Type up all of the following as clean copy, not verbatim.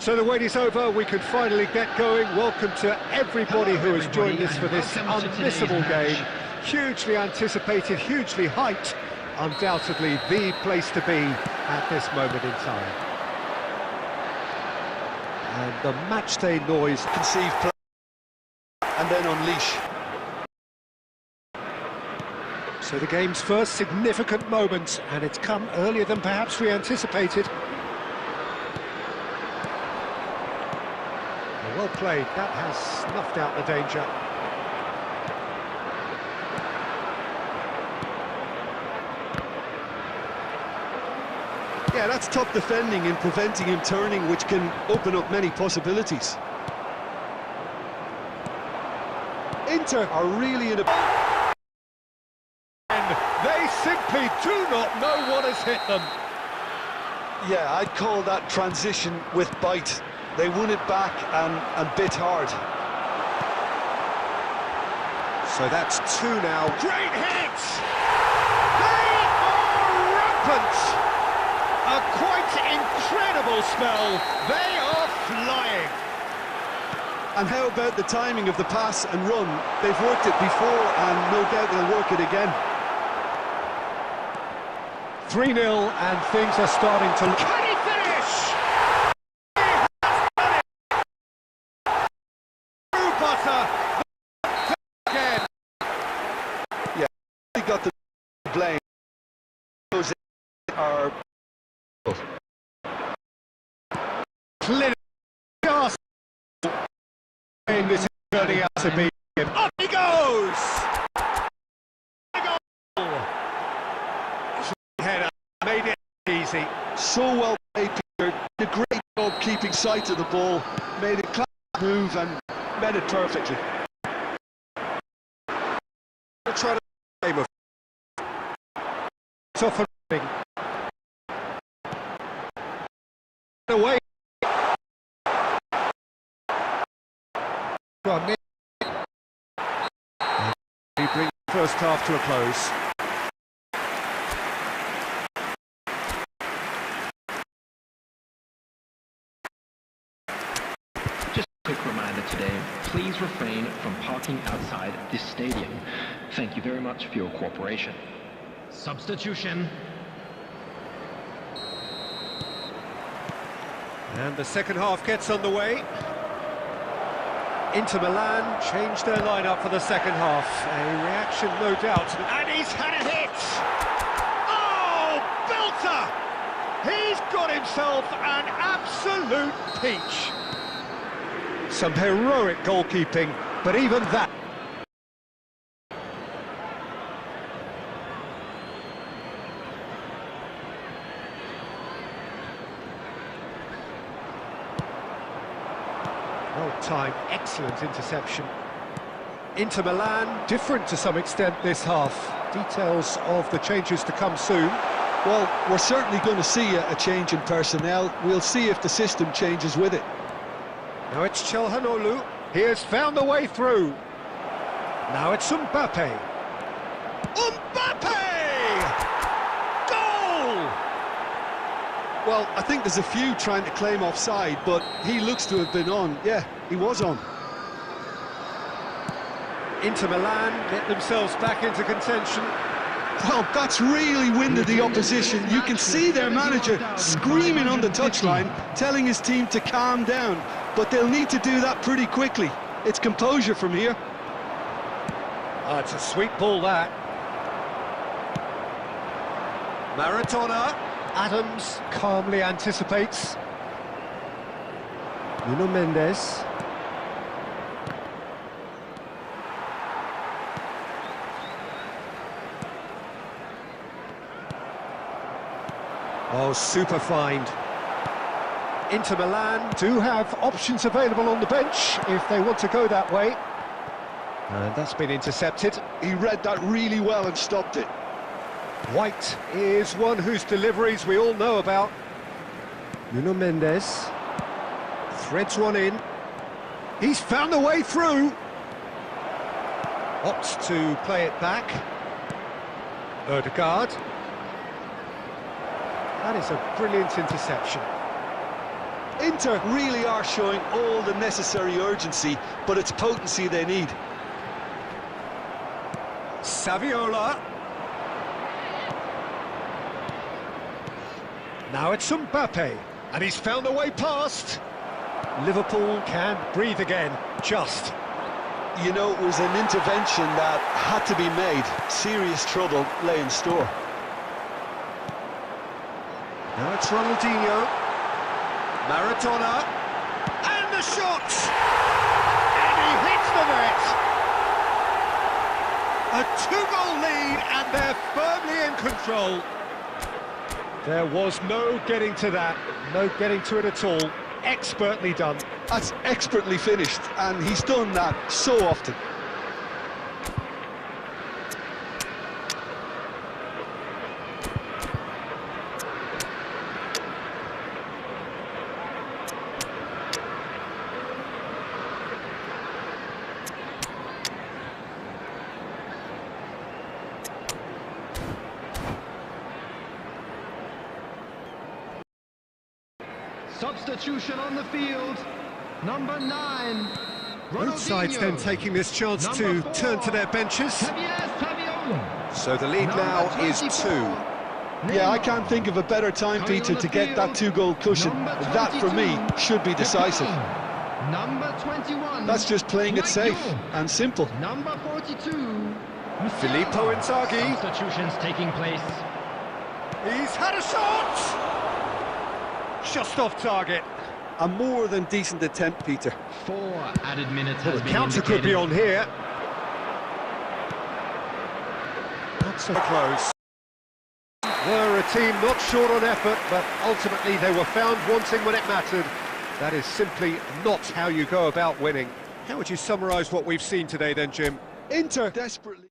So the wait is over, we can finally get going. Welcome to everybody who has joined us for this unmissable game. Hugely anticipated, hugely hyped, undoubtedly the place to be at this moment in time. And the matchday noise. Conceive play and then unleash. So the game's first significant moment, and it's come earlier than perhaps we anticipated. Well played, that has snuffed out the danger. Yeah, that's top defending and preventing him turning, which can open up many possibilities. Inter are really in a... And they simply do not know what has hit them. Yeah, I'd call that transition with bite. They won it back and bit hard. So that's two now. Great hit! They are rampant! A quite incredible spell. They are flying. And how about the timing of the pass and run? They've worked it before and no doubt they'll work it again. 3-0 and things are starting to... Can he finish? Again. Yeah, he got the blame. Those are clearly just this is turning out to be him. Up he goes! Header made it easy. So well played, Peter. Did a great job keeping sight of the ball. Made a class move and met it perfectly. We'll try to game of tough and away. Well, he brings the first half to a close. Just a quick reminder today, please refrain from parking outside this stadium. Thank you very much for your cooperation. Substitution. And the second half gets underway. Inter Milan changed their lineup for the second half. A reaction, no doubt. And he's had a hit! Oh, belter! He's got himself an absolute peach. Some heroic goalkeeping, but even that... Well-timed, excellent interception. Inter Milan, different to some extent this half. Details of the changes to come soon. Well, we're certainly going to see a change in personnel. We'll see if the system changes with it. Now it's Çalhanoğlu. He has found the way through. Now it's Mbappe. Mbappe! Goal! Well, I think there's a few trying to claim offside, but he looks to have been on. Yeah, he was on. Inter Milan get themselves back into contention. Well, that's really winded the opposition. You can see their manager screaming on the touchline, telling his team to calm down. But they'll need to do that pretty quickly. It's composure from here. Oh, it's a sweet ball, that. Maradona. Adams calmly anticipates. Nuno Mendes. Oh, super find. Inter Milan do have options available on the bench if they want to go that way. And that's been intercepted. He read that really well and stopped it. White is one whose deliveries we all know about. Nuno Mendes threads one in. He's found a way through. Opts to play it back. Ødegaard. That is a brilliant interception. Inter really are showing all the necessary urgency, but it's potency they need. Saviola. Now it's Mbappe, and he's found a way past. Liverpool can breathe again, just. You know, it was an intervention that had to be made. Serious trouble lay in store. Now it's Ronaldinho. Maradona. And the shot! And he hits the net! A two-goal lead, and they're firmly in control. There was no getting to that, no getting to it at all. Expertly done. That's expertly finished, and he's done that so often. Substitution on the field, number 9. Both sides then taking this chance to turn to their benches. So the lead now is 2. Yeah, I can't think of a better time, Peter, to get that two-goal cushion. That, for me, should be decisive. Number 21. That's just playing it safe and simple. Number 42. Filippo Inzaghi. Substitutions taking place. He's had a shot! Just off target. A more than decent attempt, Peter. 4 added minutes Well, has the been counter could be on here. Not so close. They're a team not short on effort, but ultimately they were found wanting when it mattered. That is simply not how you go about winning. How would you summarise what we've seen today then, Jim? Inter desperately.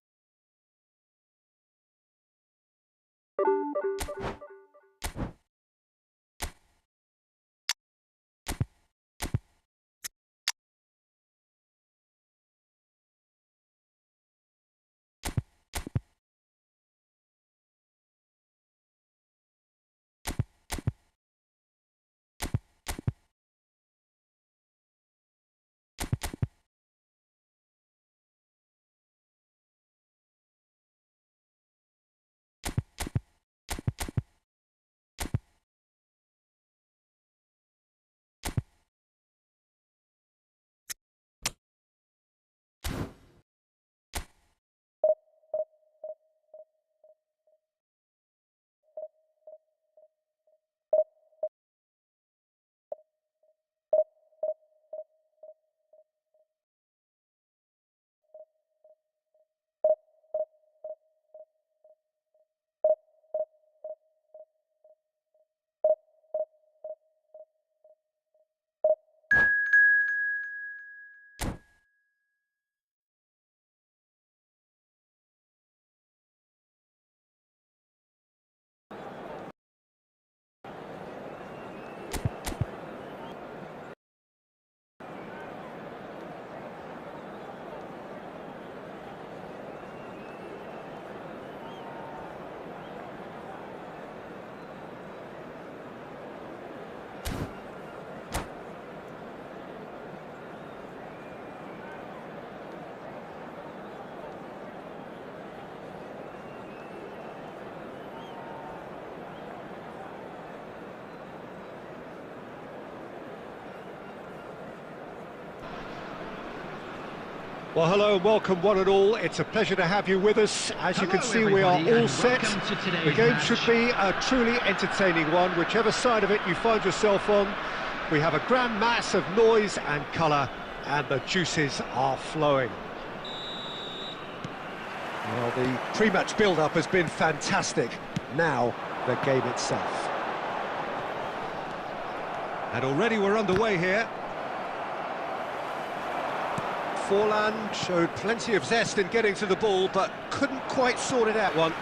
Well, hello and welcome one and all. It's a pleasure to have you with us. As you can see, we are all set. The game should be a truly entertaining one, whichever side of it you find yourself on. We have a grand mass of noise and colour, and the juices are flowing. Well, the pre-match build-up has been fantastic. Now, the game itself. And already we're underway here. Forlan showed plenty of zest in getting to the ball, but couldn't quite sort it out one.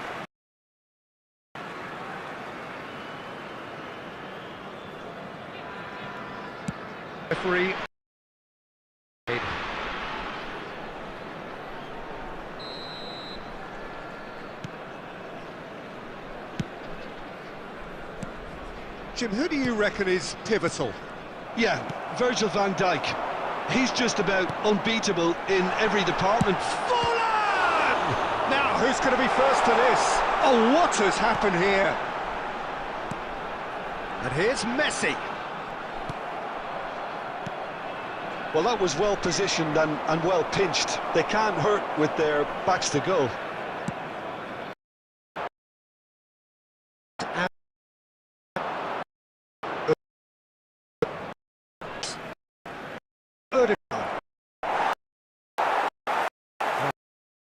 Referee. Jim, who do you reckon is pivotal? Yeah, Virgil van Dijk. He's just about unbeatable in every department. Fallen! Now, who's going to be first to this? Oh, what has happened here? And here's Messi. Well, that was well positioned and well pinched. They can't hurt with their backs to goal.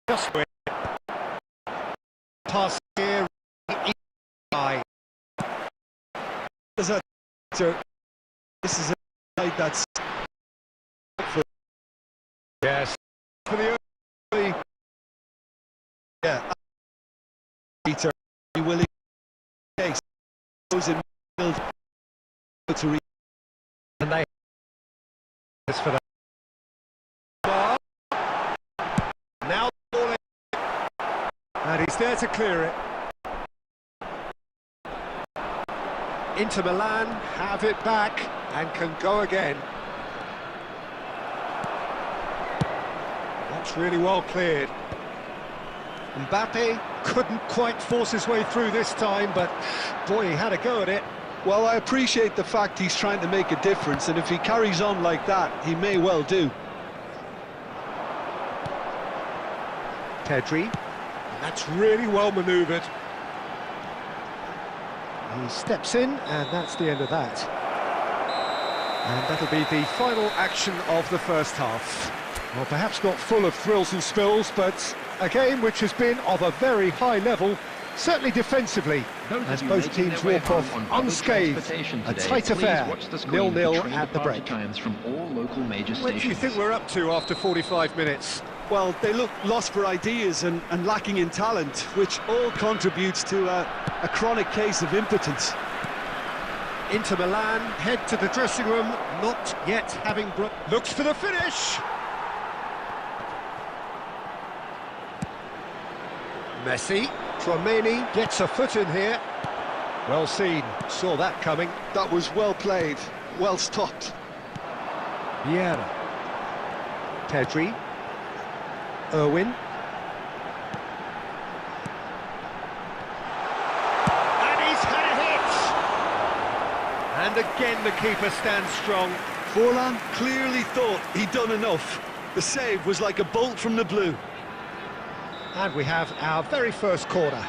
Just wait. Pass here. This is a night that's... Yes. For the early. Yeah. Peter, you will case goes in field to reach. And they for that. Now the ball in. And he's there to clear it. Inter Milan have it back and can go again. That's really well cleared. Mbappe couldn't quite force his way through this time, but boy, he had a go at it. Well, I appreciate the fact he's trying to make a difference, and if he carries on like that, he may well do. Pedri, that's really well manoeuvred. He steps in, and that's the end of that. And that'll be the final action of the first half. Well, perhaps not full of thrills and spills, but a game which has been of a very high level, certainly defensively, as both teams walk off unscathed. A tight affair, 0-0 at the break. From all local major What do you think we're up to after 45 minutes? Well, they look lost for ideas and lacking in talent, which all contributes to a chronic case of impotence. Inter Milan head to the dressing room, not yet having looks for the finish. Messi, Tchouaméni gets a foot in here. Well seen, saw that coming. That was well played, well stopped. Vieira, Pedri, Irwin. And he's had a hit! And again the keeper stands strong. Forlan clearly thought he'd done enough. The save was like a bolt from the blue. And we have our very first corner.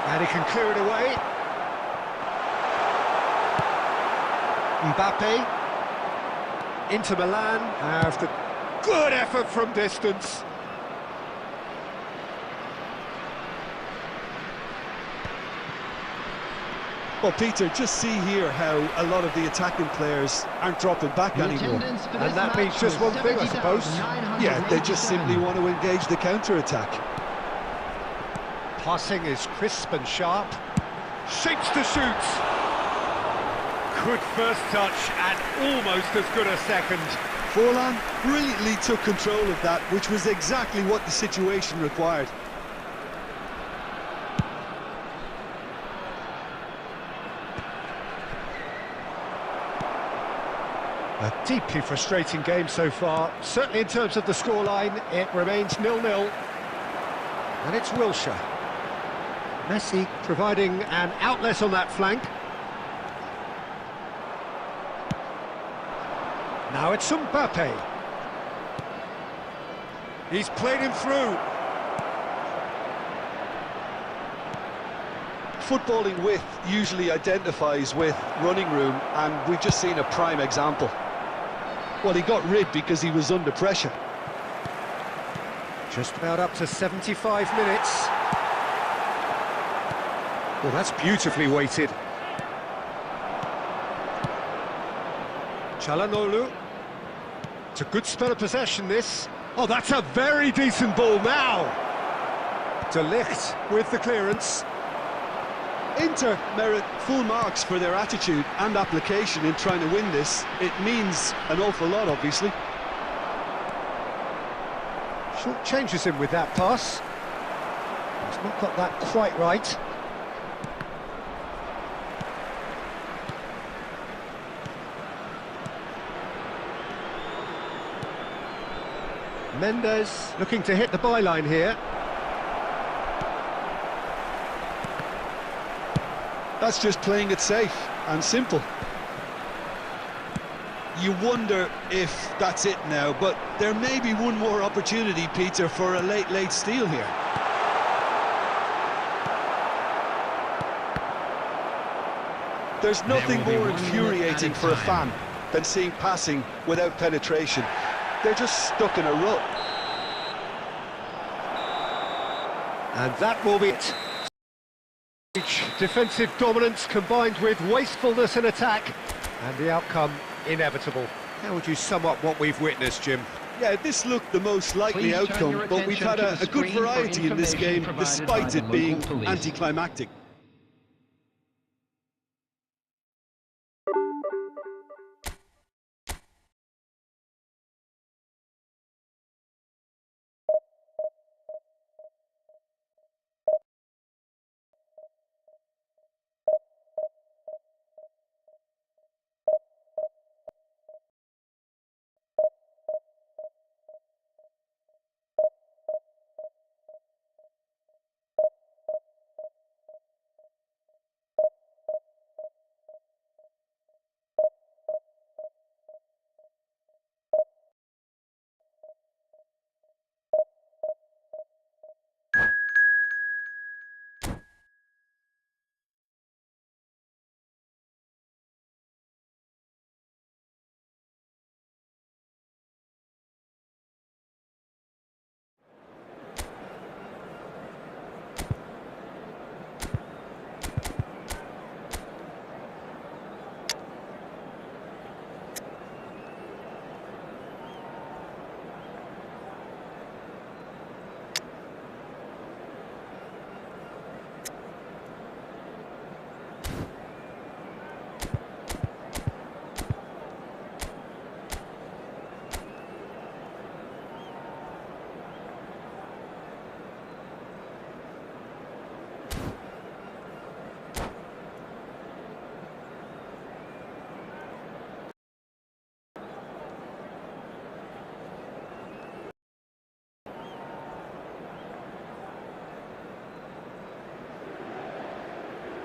And he can clear it away. Mbappe. Inter Milan have the good effort from distance. Well, Peter, just see here how a lot of the attacking players aren't dropping back anymore. And that means just one thing, I suppose. Yeah, they just simply want to engage the counter-attack. Passing is crisp and sharp. Shapes to shoot. Good first touch and almost as good a second. Forlan brilliantly took control of that, which was exactly what the situation required. A deeply frustrating game so far. Certainly in terms of the scoreline, it remains 0-0. And it's Wilshere. Messi providing an outlet on that flank. Now it's Mbappe. He's played him through. Footballing width usually identifies with running room, and we've just seen a prime example. Well, he got rid because he was under pressure. Just about up to 75 minutes. Well, that's beautifully weighted. Çalhanoğlu. It's a good spell of possession, this. Oh, that's a very decent ball now. De Ligt with the clearance. Inter merit full marks for their attitude and application in trying to win this. It means an awful lot, obviously. Short changes him with that pass. He's not got that quite right. Mendes looking to hit the byline here. That's just playing it safe and simple. You wonder if that's it now, but there may be one more opportunity, Peter, for a late steal here. There's nothing more infuriating for a fan than seeing passing without penetration. They're just stuck in a rut. And that will be it. Defensive dominance combined with wastefulness in attack, and the outcome inevitable. How would you sum up what we've witnessed, Jim? Yeah, this looked the most likely outcome, but we've had a good variety in this game, despite it being anticlimactic.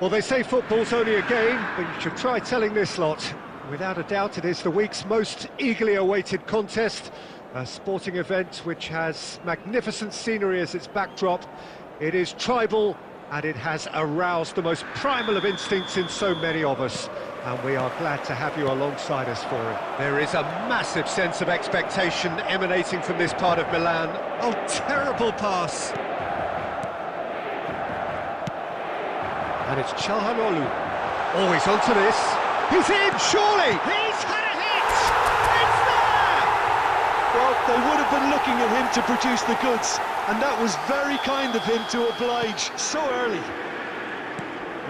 Well, they say football's only a game, but you should try telling this lot. Without a doubt, it is the week's most eagerly awaited contest, a sporting event which has magnificent scenery as its backdrop. It is tribal, and it has aroused the most primal of instincts in so many of us, and we are glad to have you alongside us for it. There is a massive sense of expectation emanating from this part of Milan. Oh, terrible pass! And it's Çalhanoğlu. Oh, he's onto this. He's in, surely! He's had a hit! It's there! Well, they would have been looking at him to produce the goods, and that was very kind of him to oblige so early.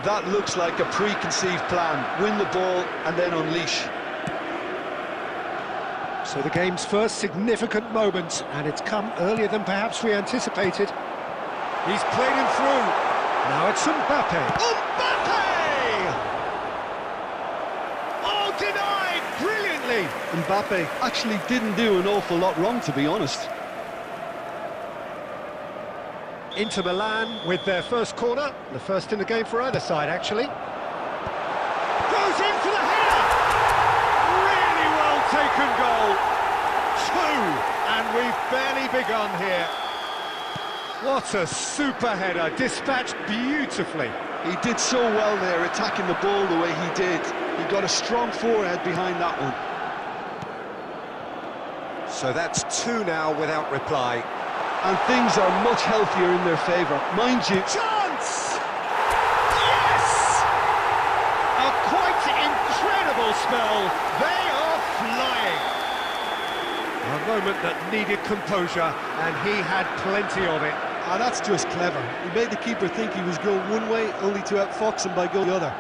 That looks like a preconceived plan. Win the ball and then unleash. So the game's first significant moment, and it's come earlier than perhaps we anticipated. He's played him through. Now it's Mbappe. Mbappe! Oh, denied brilliantly. Mbappe actually didn't do an awful lot wrong, to be honest. Inter Milan with their first corner, the first in the game for either side, actually. Goes in for the header! Really well taken goal. 2, and we've barely begun here. What a super header, dispatched beautifully. He did so well there, attacking the ball the way he did. He got a strong forehead behind that one. So that's 2 now without reply. And things are much healthier in their favour. Mind you... Chance! Yes! A quite incredible spell. They are flying. A moment that needed composure, and he had plenty of it. Ah, that's just clever. He made the keeper think he was going one way, only to outfox him by going the other.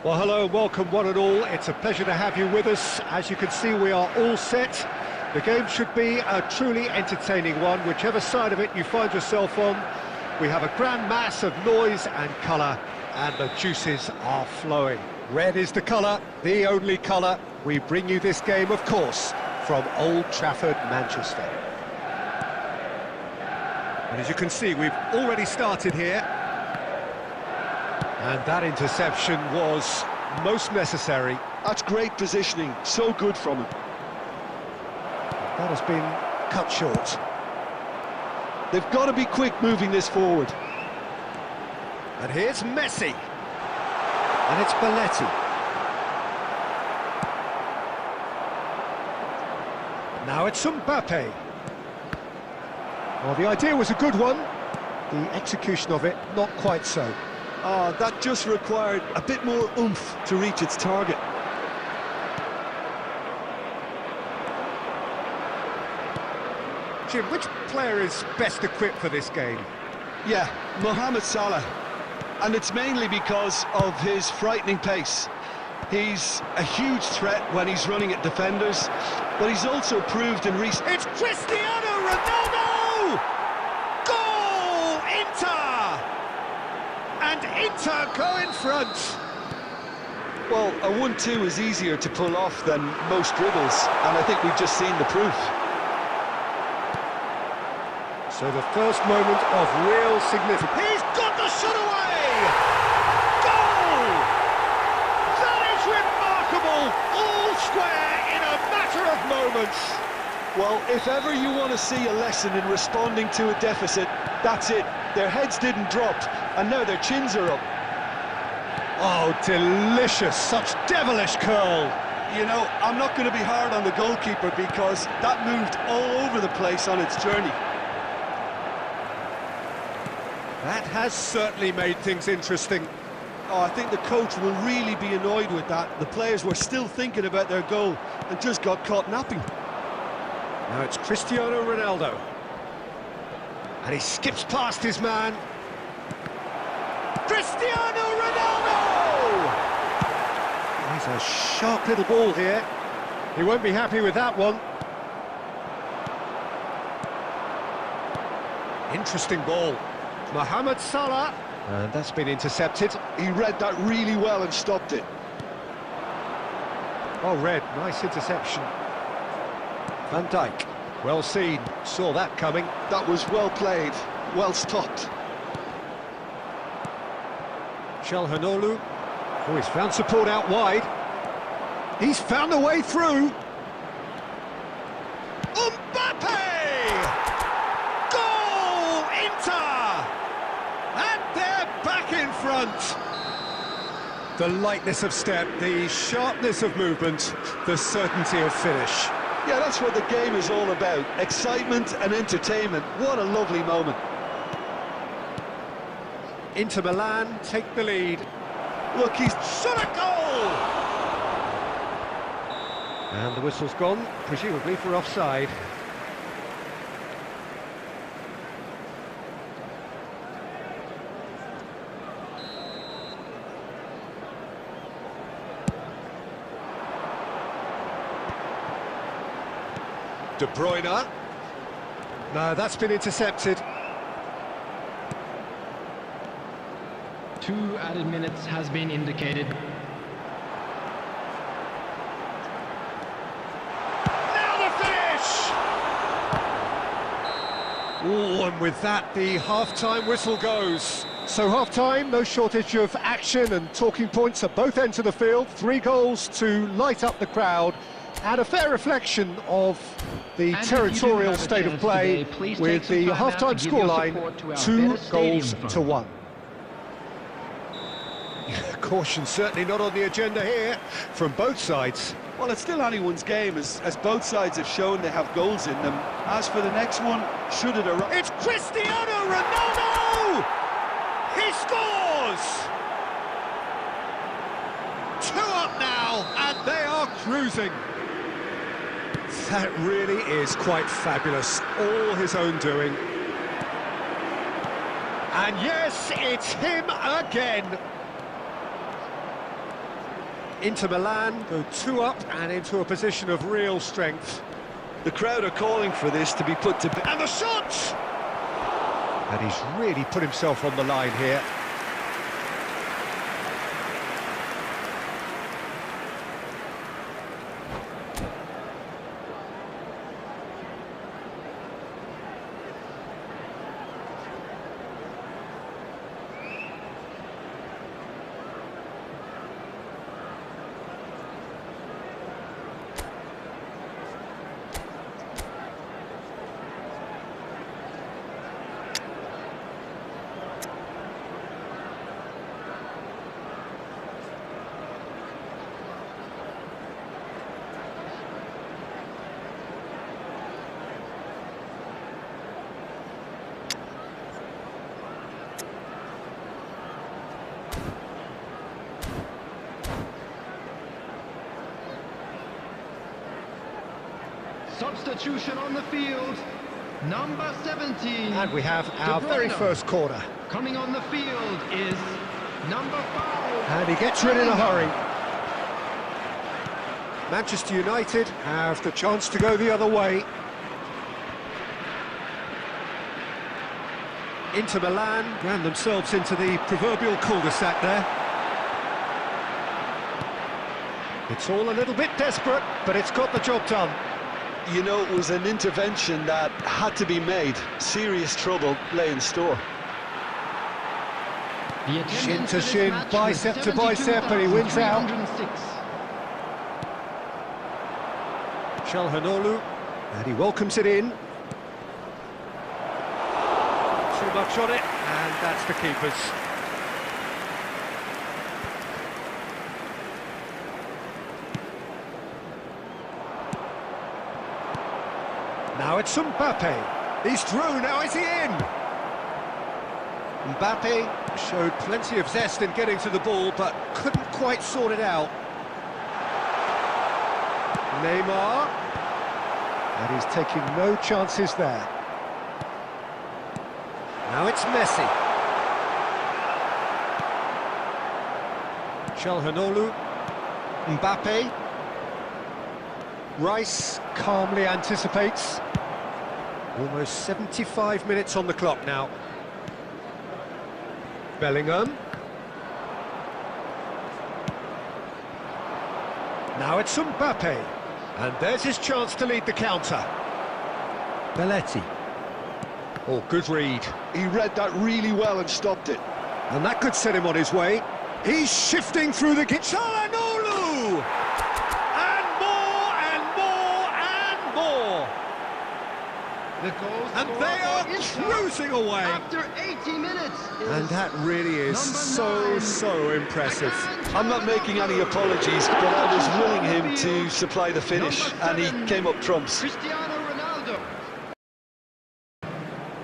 Well, hello, welcome one and all. It's a pleasure to have you with us. As you can see, we are all set. The game should be a truly entertaining one, whichever side of it you find yourself on. We have a grand mass of noise and colour, and the juices are flowing. Red is the colour, the only colour. We bring you this game, of course, from Old Trafford, Manchester. And as you can see, we've already started here. And that interception was most necessary. That's great positioning, so good from him. That has been cut short. They've got to be quick moving this forward. And here's Messi. And it's Belletti. Now it's Mbappe. Well, the idea was a good one. The execution of it, not quite so. Oh, that just required a bit more oomph to reach its target. Jim, which player is best equipped for this game? Yeah, Mohamed Salah. And it's mainly because of his frightening pace. He's a huge threat when he's running at defenders, but he's also proved in recent... It's Cristiano Ronaldo! Goal! Inter! And Inter go in front. Well, a 1-2 is easier to pull off than most dribbles, and I think we've just seen the proof. So the first moment of real significance. He's got the shot away! Goal! That is remarkable! All square in a matter of moments. Well, if ever you want to see a lesson in responding to a deficit, that's it. Their heads didn't drop, and now their chins are up. Oh, delicious! Such devilish curl! You know, I'm not going to be hard on the goalkeeper because that moved all over the place on its journey. That has certainly made things interesting. Oh, I think the coach will really be annoyed with that. The players were still thinking about their goal and just got caught napping. Now it's Cristiano Ronaldo. And he skips past his man. Cristiano Ronaldo! He's a sharp little ball here. He won't be happy with that one. Interesting ball. Mohamed Salah, and that's been intercepted. He read that really well and stopped it. Oh, Red, nice interception. Van Dijk, well seen, saw that coming. That was well played, well stopped. Calhanoglu, oh, he's found support out wide. He's found a way through. Mbappe! Goal! Inter! And they're back in front. The lightness of step, the sharpness of movement, the certainty of finish. Yeah, that's what the game is all about. Excitement and entertainment. What a lovely moment. Inter Milan take the lead. Look, he's Shot a goal! And the whistle's gone, presumably for offside. De Bruyne. No, that's been intercepted. 2 added minutes has been indicated. Now the finish! Oh, and with that, the half-time whistle goes. So half-time, no shortage of action and talking points at both ends of the field. 3 goals to light up the crowd. And a fair reflection of the territorial state of play today, with the half-time scoreline 2-1. Caution certainly not on the agenda here from both sides. Well, it's still anyone's game, as both sides have shown they have goals in them. As for the next one, should it arrive... It's Cristiano Ronaldo! He scores! 2 up now, and they are cruising. That really is quite fabulous, all his own doing. And yes, it's him again. Inter Milan go 2 up and into a position of real strength. The crowd are calling for this to be put to bed. And the shot! And he's really put himself on the line here. Substitution on the field, number 17. And we have our very first corner. Coming on the field is number 5. And he gets rid in a hurry. Manchester United have the chance to go the other way. Inter Milan ran themselves into the proverbial cul-de-sac there. It's all a little bit desperate, but it's got the job done. You know, it was an intervention that had to be made. Serious trouble lay in store. Shin to shin, bicep to bicep, and he wins out. Çalhanoğlu, and he welcomes it in. Too much on it, and that's the keeper's. Now it's Mbappe. He's through, now is he in? Mbappe showed plenty of zest in getting to the ball, but couldn't quite sort it out. Neymar. And he's taking no chances there. Now it's Messi. Çalhanoğlu. Mbappe. Rice calmly anticipates. Almost 75 minutes on the clock now. Bellingham. Now it's Mbappe. And there's his chance to lead the counter. Belletti. Oh, good read. He read that really well and stopped it. And that could set him on his way. He's shifting through the... Çalhanoğlu! And they are cruising away. After 80 minutes. And that really is so impressive. I'm not making any apologies, but I was willing him to supply the finish, and he came up trumps. Cristiano Ronaldo.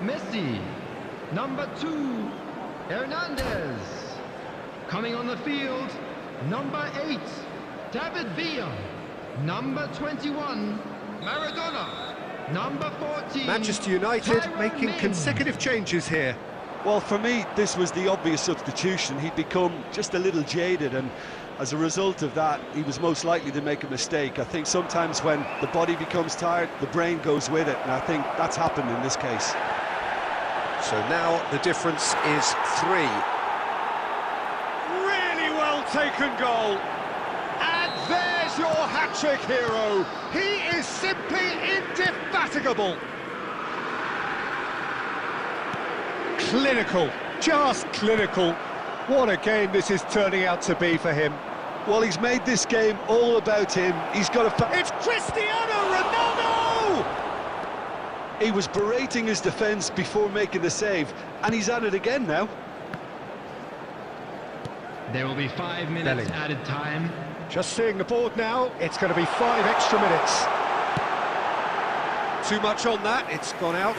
Messi. Number 2. Hernandez. Coming on the field, number 8. David Villa. Number 21. Maradona. Number 14. Manchester United making consecutive changes here. Well, for me, this was the obvious substitution. He'd become just a little jaded, and as a result of that, he was most likely to make a mistake. I think sometimes when the body becomes tired, the brain goes with it, and I think that's happened in this case. So now the difference is 3. Really well taken goal. And there's your hat-trick hero. He is simply indefatigable. Clinical, just clinical. What a game this is turning out to be for him. Well, he's made this game all about him. He's got a... It's Cristiano Ronaldo! He was berating his defence before making the save, and he's at it again now. There will be 5 minutes added time. Just seeing the board now, it's going to be 5 extra minutes. Too much on that, it's gone out.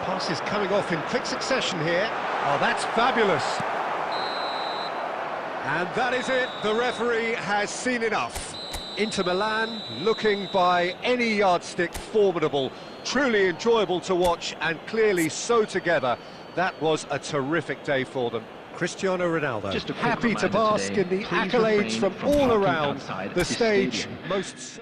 Passes coming off in quick succession here. Oh, that's fabulous. And that is it, the referee has seen enough. Inter Milan, looking by any yardstick formidable, truly enjoyable to watch and clearly so together. That was a terrific day for them. Cristiano Ronaldo, Just a quick happy to reminder bask today, in the please accolades refrain from from all parking around outside the this stage. stadium. Most...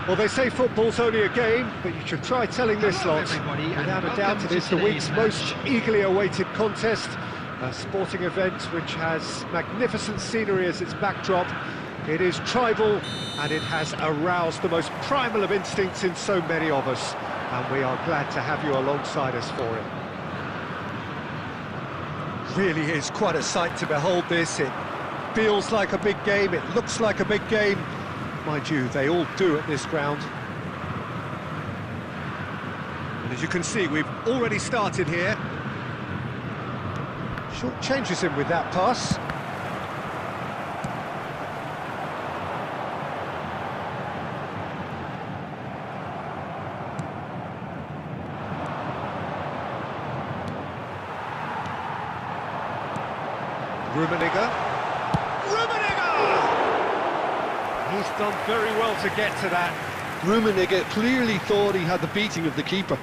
Well, they say football's only a game, but you should try telling this lot. Without a doubt, it is the week's most eagerly awaited contest. A sporting event which has magnificent scenery as its backdrop. It is tribal, and it has aroused the most primal of instincts in so many of us. And we are glad to have you alongside us for it. Really is quite a sight to behold this. It feels like a big game, it looks like a big game. Mind you, they all do at this ground. And as you can see, we've already started here. Short changes him with that pass. Rummenigge. He's done very well to get to that. Rummenigge clearly thought he had the beating of the keeper.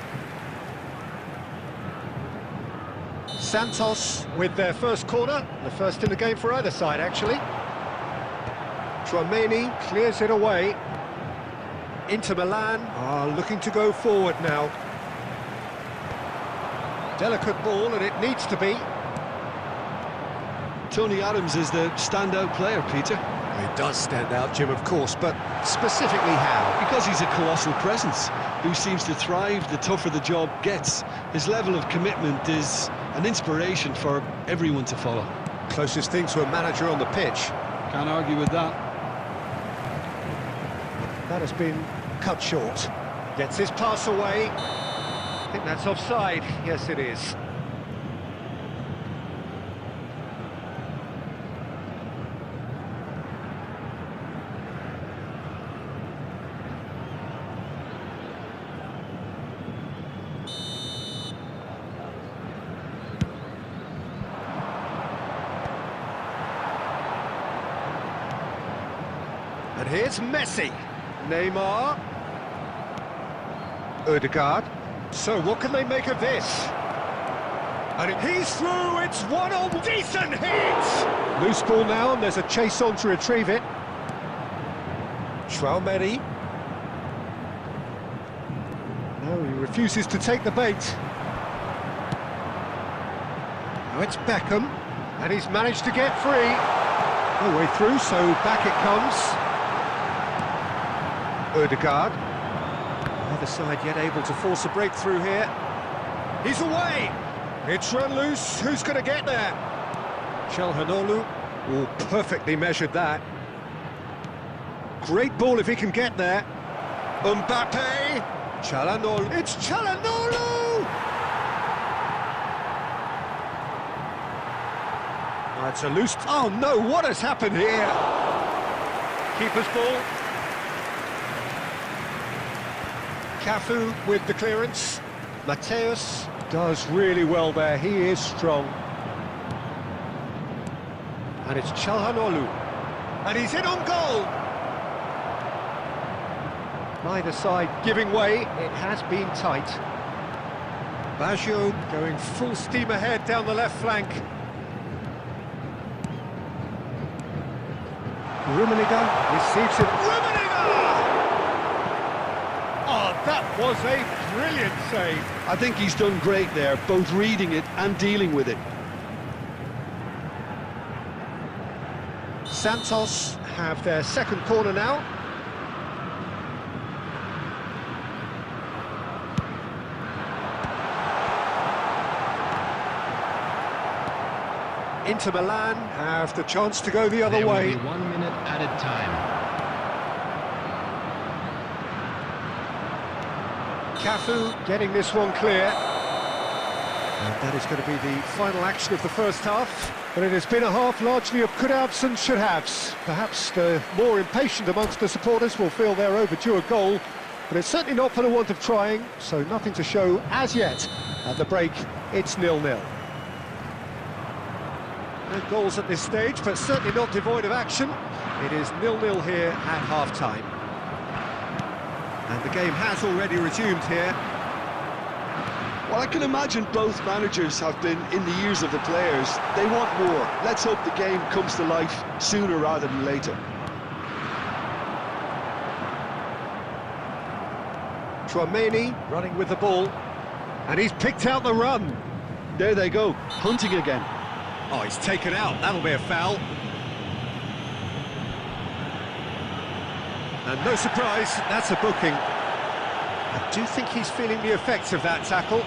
Santos with their first corner, the first in the game for either side, actually. Tchouameni clears it away. Inter Milan are looking to go forward now. Delicate ball, and it needs to be. Tony Adams is the standout player, Peter. He does stand out, Jim, of course, but specifically how? Because he's a colossal presence who seems to thrive the tougher the job gets. His level of commitment is an inspiration for everyone to follow. Closest thing to a manager on the pitch. Can't argue with that. That has been cut short. Gets his pass away. I think that's offside. Yes, it is. And here's Messi. Neymar. Odegaard. So what can they make of this? And he's through, it's 1-on. Decent hit! Loose ball now, and there's a chase on to retrieve it. Tchouameni. No, he refuses to take the bait. Now it's Beckham, and he's managed to get free. No way through, so back it comes. Odegaard. Either side yet able to force a breakthrough here. He's away! It's run loose, who's going to get there? Çalhanoğlu, oh, perfectly measured that. Great ball if he can get there. Mbappe! Çalhanoğlu, it's Çalhanoğlu! Oh, it's a loose... Oh no, what has happened here? Keeper's ball. Cafu with the clearance. Mateus does really well there, he is strong. And it's Çalhanoğlu. And he's in on goal! Neither side giving way, it has been tight. Baggio going full steam ahead down the left flank. Rummenigge receives it. Rummenigge! Oh, that was a brilliant save. I think he's done great there, both reading it and dealing with it. Santos have their second corner now. Inter Milan have the chance to go the other way. There will be 1 minute added time. Cafu getting this one clear. And that is going to be the final action of the first half. But it has been a half largely of could-haves and should-haves. Perhaps the more impatient amongst the supporters will feel they're overdue a goal, but it's certainly not for the want of trying, so nothing to show as yet. At the break, it's 0-0. No goals at this stage, but certainly not devoid of action. It is 0-0 here at half-time. And the game has already resumed here. Well, I can imagine both managers have been in the ears of the players. They want more. Let's hope the game comes to life sooner rather than later. Tchouaméni running with the ball, and he's picked out the run. There they go, hunting again. Oh, he's taken out. That'll be a foul. And no surprise, that's a booking. I do think he's feeling the effects of that tackle.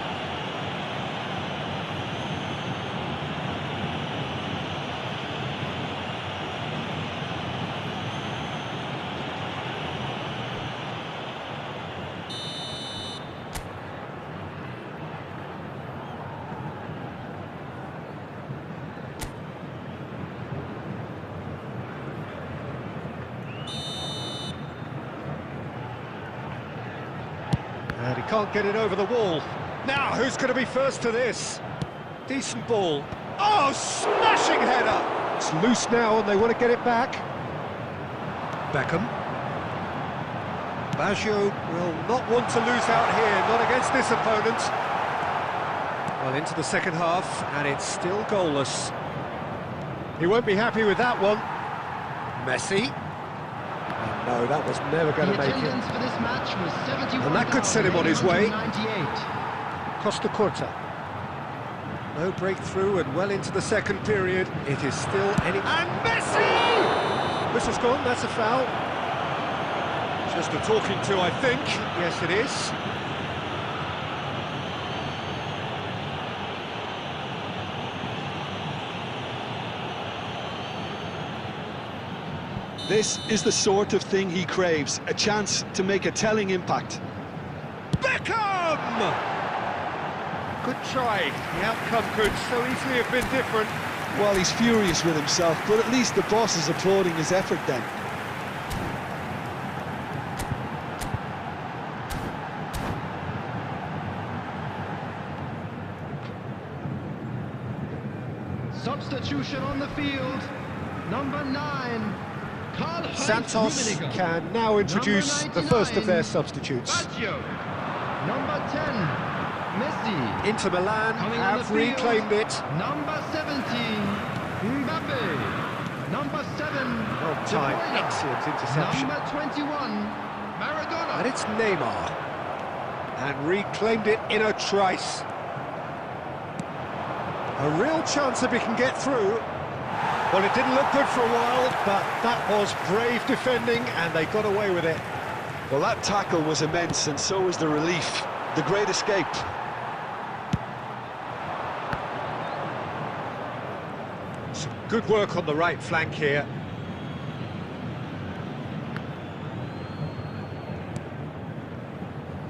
And he can't get it over the wall. Now, who's going to be first to this? Decent ball. Oh, smashing header! It's loose now and they want to get it back. Beckham. Baggio will not want to lose out here, not against this opponent. Well, into the second half, and it's still goalless. He won't be happy with that one. Messi. No, that was never going to make it. For this match was 71, and that could set him on his way. 98. Costa Curta. No breakthrough and well into the second period. It is still any... And Messi! This has gone, that's a foul. Just a talking to, I think. Yes, it is. This is the sort of thing he craves, a chance to make a telling impact. Beckham! Good try. The outcome could so easily have been different. Well, he's furious with himself, but at least the boss is applauding his effort then. Substitution on the field. Number 9. Santos can now introduce the first of their substitutes. Baggio. Number 10, Messi. Inter Milan have reclaimed it. Number 17, Mbappe. Number 7, Well timed, excellent interception. Number 21, Maradona. And it's Neymar. And reclaimed it in a trice. A real chance if he can get through. Well, it didn't look good for a while, but that was brave defending, and they got away with it. Well, that tackle was immense, and so was the relief. The great escape. Some good work on the right flank here.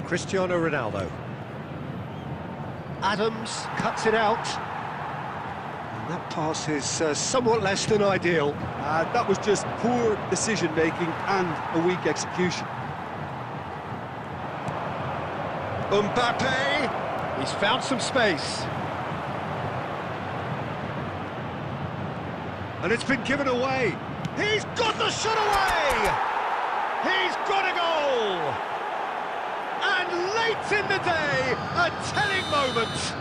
Cristiano Ronaldo. Adams cuts it out. That pass is somewhat less than ideal. That was just poor decision-making and a weak execution. Mbappe! He's found some space. And it's been given away. He's got the shot away! He's got a goal! And late in the day, a telling moment.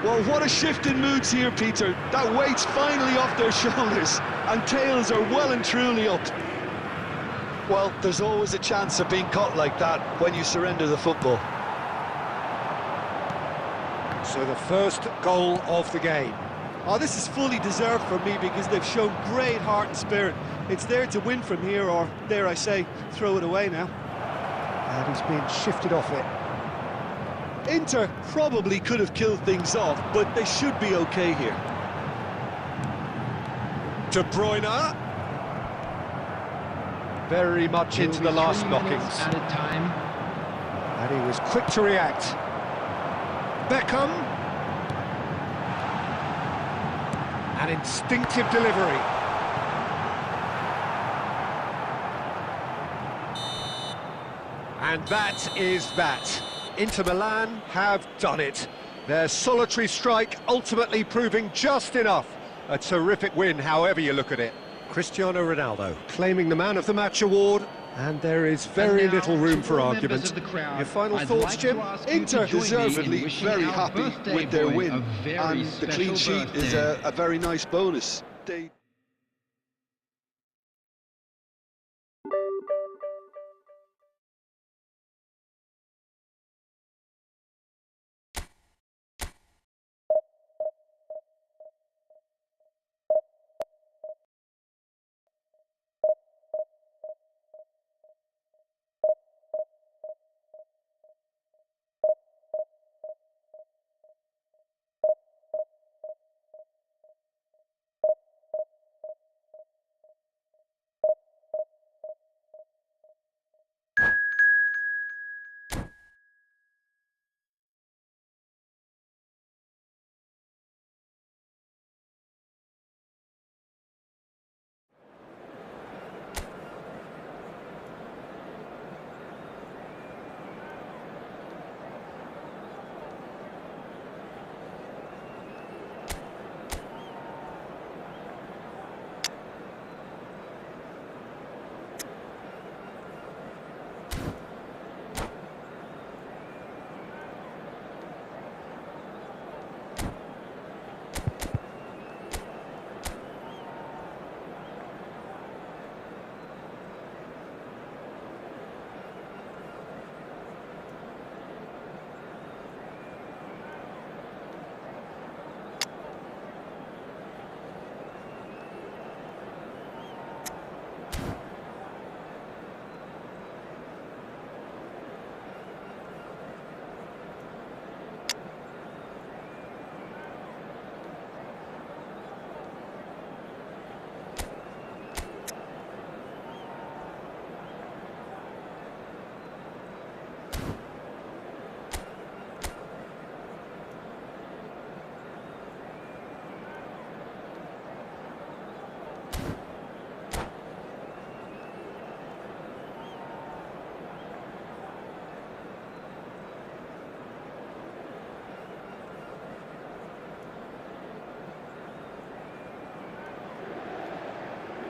Well, what a shift in moods here, Peter. That weight's finally off their shoulders, and tails are well and truly up. Well, there's always a chance of being caught like that when you surrender the football. So the first goal of the game. Oh, this is fully deserved for me because they've shown great heart and spirit. It's there to win from here, or, dare I say, throw it away now. And he's been shifted off it. Inter probably could have killed things off, but they should be okay here. De Bruyne. Very much into the last knockings. Added time. And he was quick to react. Beckham. An instinctive delivery. And that is that. Inter Milan have done it. Their solitary strike ultimately proving just enough. A terrific win, however you look at it. Cristiano Ronaldo claiming the Man of the Match award, and there is very little room for argument. Your final thoughts, Jim? Inter deservedly very happy with their win, and the clean sheet is a very nice bonus.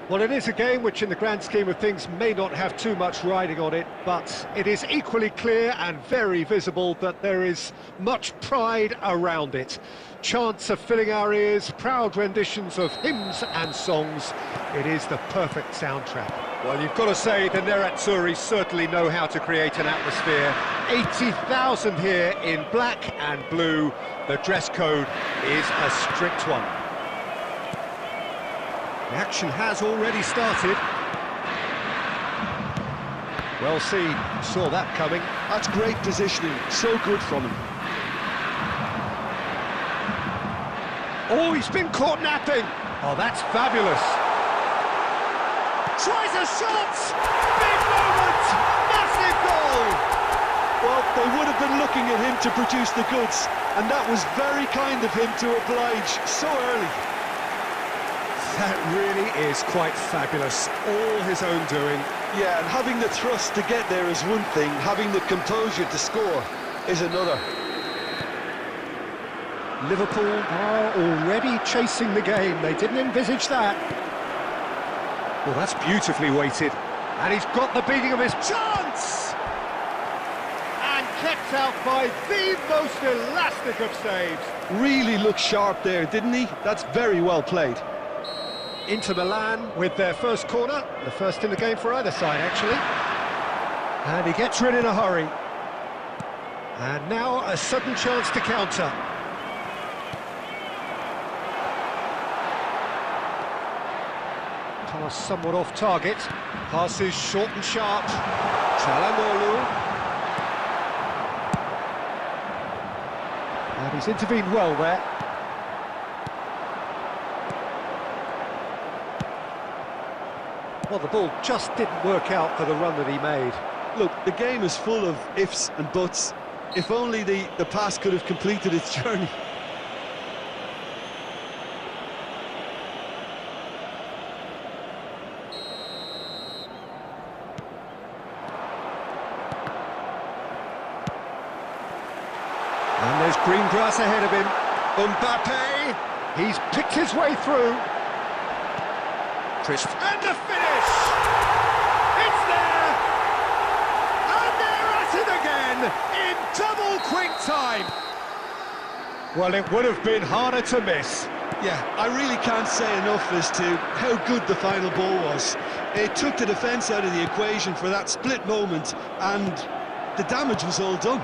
Well, it is a game which in the grand scheme of things may not have too much riding on it, but it is equally clear and very visible that there is much pride around it. Chants are filling our ears, proud renditions of hymns and songs. It is the perfect soundtrack. Well, you've got to say the Nerazzurri certainly know how to create an atmosphere. 80,000 here in black and blue. The dress code is a strict one. The action has already started. Well seen, saw that coming. That's great positioning, so good from him. Oh, he's been caught napping. Oh, that's fabulous. Tries a shot! Big moment! Massive goal! Well, they would have been looking at him to produce the goods, and that was very kind of him to oblige so early. That really is quite fabulous, all his own doing. Yeah, and having the thrust to get there is one thing, having the composure to score is another. Liverpool are already chasing the game, they didn't envisage that. Well, that's beautifully weighted. And he's got the beating of his chance! And kept out by the most elastic of saves. Really looked sharp there, didn't he? That's very well played. Inter Milan with their first corner, the first in the game for either side, actually. And he gets rid in a hurry. And now a sudden chance to counter. Pass somewhat off target. Passes short and sharp. Çalhanoğlu. And he's intervened well there. Well, the ball just didn't work out for the run that he made. Look, the game is full of ifs and buts. If only the pass could have completed its journey. And there's green grass ahead of him. Mbappe, he's picked his way through. And the finish! It's there! And they're at it again in double quick time. Well, it would have been harder to miss. Yeah, I really can't say enough as to how good the final ball was. It took the defence out of the equation for that split moment, and the damage was all done.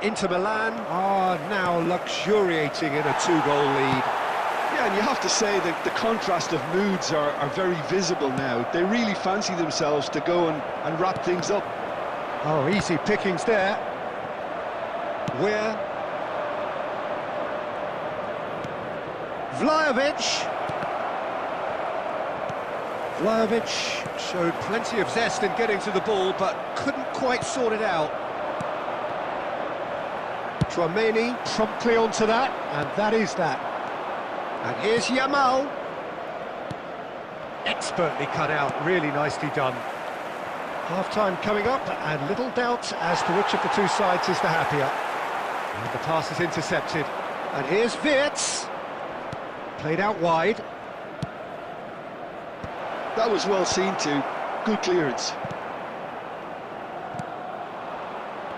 Inter Milan are now luxuriating in a two-goal lead. Yeah, and you have to say that the contrast of moods are very visible now. They really fancy themselves to go and wrap things up. Oh, easy pickings there. Where? Vlahovic showed plenty of zest in getting to the ball, but couldn't quite sort it out. Tchouaméni promptly onto that, and that is that. And here's Yamal. Expertly cut out, really nicely done. Half-time coming up, and little doubt as to which of the two sides is the happier. And the pass is intercepted. And here's Wirtz. Played out wide. That was well seen too. Good clearance.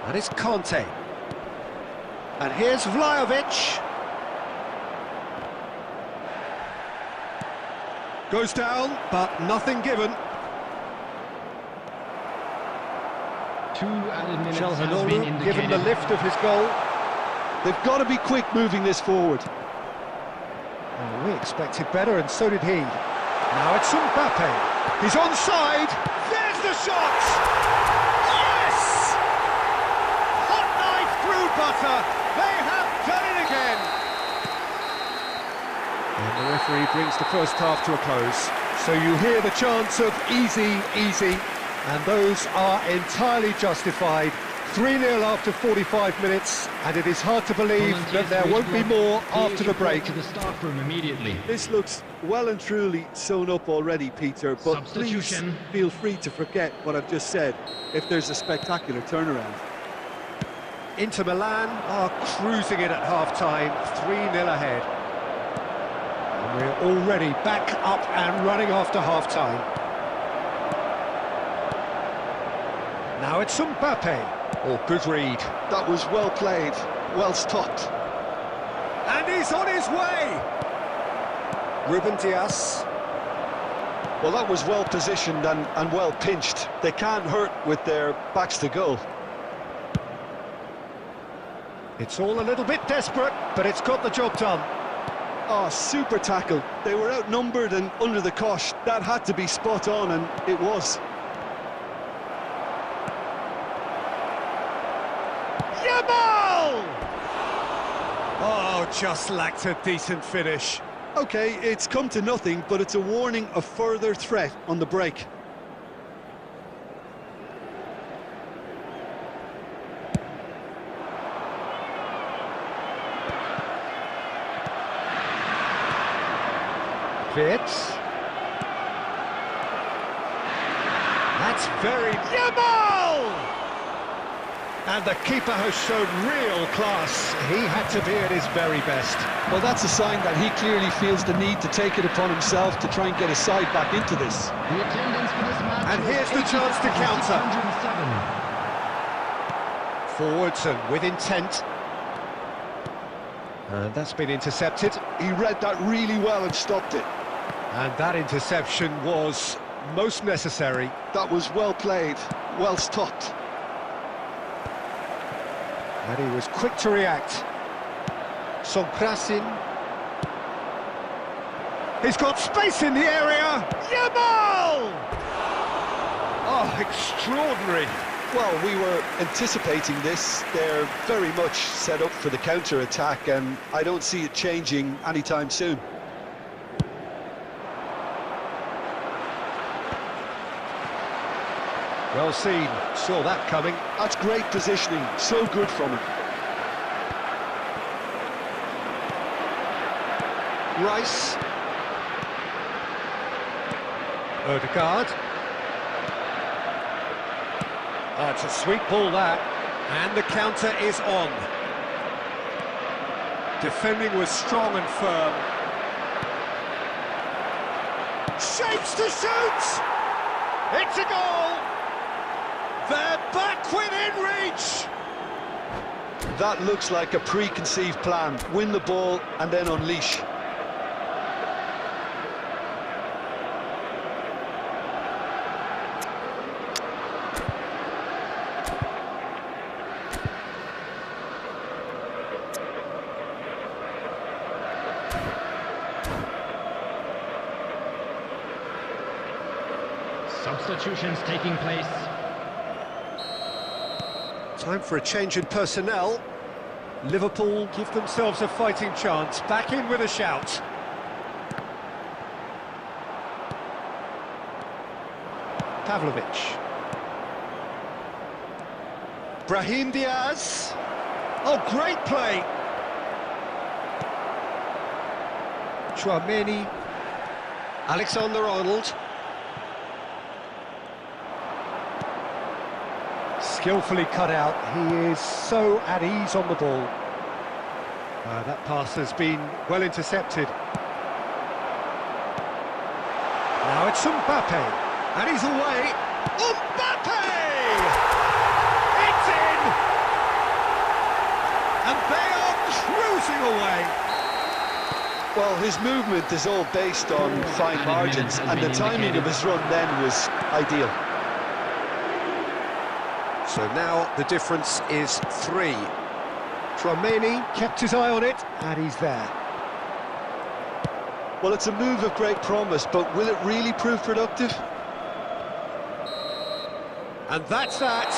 And it's Conte. And here's Vlahovic. Goes down, but nothing given. 2 added minutes has been Çalhanoğlu indicated. given the lift of his goal. They've got to be quick moving this forward. Oh, we expected better, and so did he. Now it's Mbappe. He's onside. There's the shot! Yes! Hot knife through butter. They have done it again. And the referee brings the first half to a close. So you hear the chants of easy, easy, and those are entirely justified. 3-0 after 45 minutes, and it is hard to believe that there won't be more after the break. To the staff room immediately. This looks well and truly sewn up already, Peter, but please Substitution. feel free to forget what I've just said if there's a spectacular turnaround. Inter Milan are cruising it at half-time, 3-0 ahead. And we're already back up and running after half-time. Now it's Mbappe. Oh, good read. That was well played, well stopped. And he's on his way! Ruben Dias. Well, that was well positioned and well pinched. They can't hurt with their backs to goal. It's all a little bit desperate, but it's got the job done. Oh, super tackle. They were outnumbered and under the cosh. That had to be spot on, and it was. Yamal! Oh, just lacked a decent finish. Okay, it's come to nothing, but it's a warning of further threat on the break. Wirtz. That's very... Yamal! And the keeper has shown real class. He had to be at his very best. Well, that's a sign that he clearly feels the need to take it upon himself to try and get his side back into this. The attendance for this match And here's the chance to counter. 607. Forwards and with intent. And that's been intercepted. He read that really well and stopped it. And that interception was most necessary. That was well played, well stopped. And he was quick to react. Sonkrasin. He's got space in the area. Yamal! Oh, extraordinary. Well, we were anticipating this. They're very much set up for the counter-attack, and I don't see it changing anytime soon. Well seen, saw that coming. That's great positioning, so good from him. Rice. Odegaard. It's a sweet ball that, and the counter is on. Defending was strong and firm. Shapes to shoot! It's a goal! They're back within reach! That looks like a preconceived plan. Win the ball and then unleash. Substitutions taking place. Time for a change in personnel. Liverpool give themselves a fighting chance. Back in with a shout. Pavlovic. Brahim Diaz. Oh, great play. Chouameni. Alexander-Arnold. Skillfully cut out. He is so at ease on the ball. That pass has been well intercepted. Now it's Mbappe, and he's away. Mbappe! It's in! And they are cruising away. Well, his movement is all based on fine margins, and the timing of his run then was ideal. So now the difference is 3. Chouameni kept his eye on it, and he's there. Well, it's a move of great promise, but will it really prove productive? And that's that.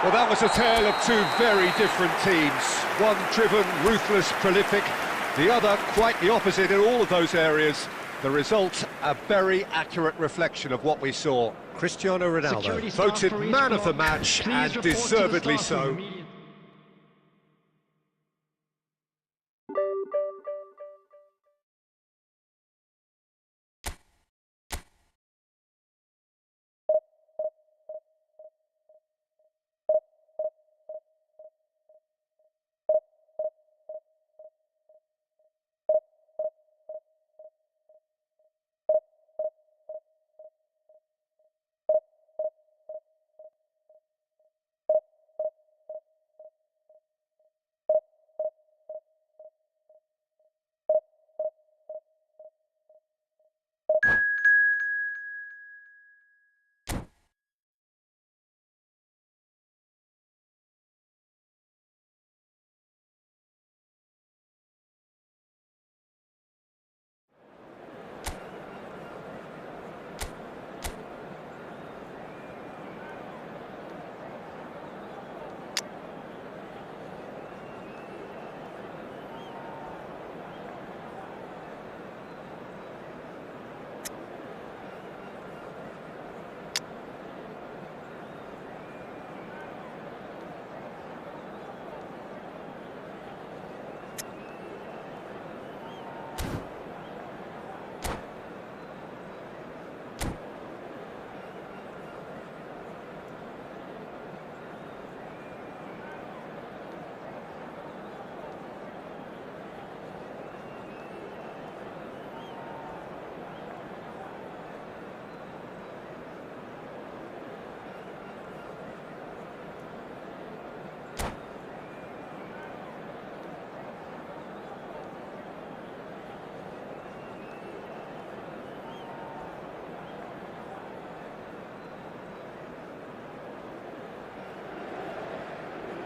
Well, that was a tale of two very different teams. One driven, ruthless, prolific. The other quite the opposite in all of those areas. The result, a very accurate reflection of what we saw. Cristiano Ronaldo voted man of the match, and deservedly so.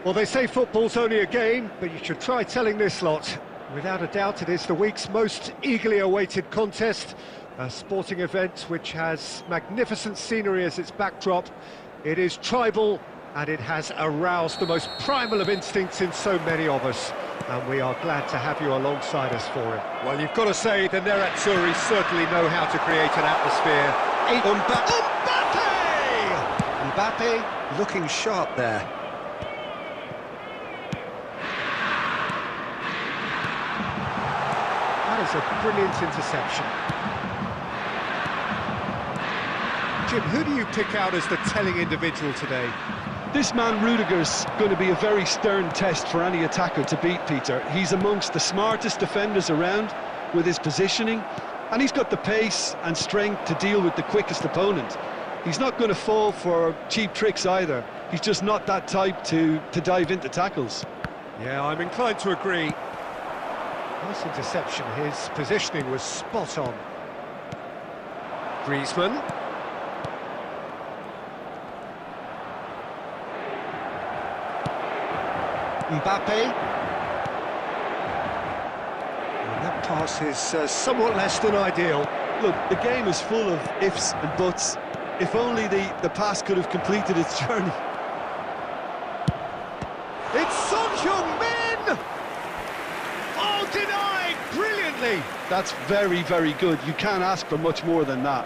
Well, they say football's only a game, but you should try telling this lot. Without a doubt, it is the week's most eagerly awaited contest, a sporting event which has magnificent scenery as its backdrop. It is tribal, and it has aroused the most primal of instincts in so many of us, and we are glad to have you alongside us for it. Well, you've got to say the Nerazzurri certainly know how to create an atmosphere. Mbappe! Mbappe looking sharp there. That is a brilliant interception. Jim, who do you pick out as the telling individual today? This man Rudiger's going to be a very stern test for any attacker to beat, Peter. He's amongst the smartest defenders around with his positioning, and he's got the pace and strength to deal with the quickest opponent. He's not going to fall for cheap tricks either. He's just not that type to dive into tackles. Yeah, I'm inclined to agree. Nice interception. His positioning was spot on. Griezmann. Mbappe. And that pass is somewhat less than ideal. Look, the game is full of ifs and buts. If only the pass could have completed its journey. It's Son Heung-min! Oh, denied brilliantly! That's very, very good. You can't ask for much more than that.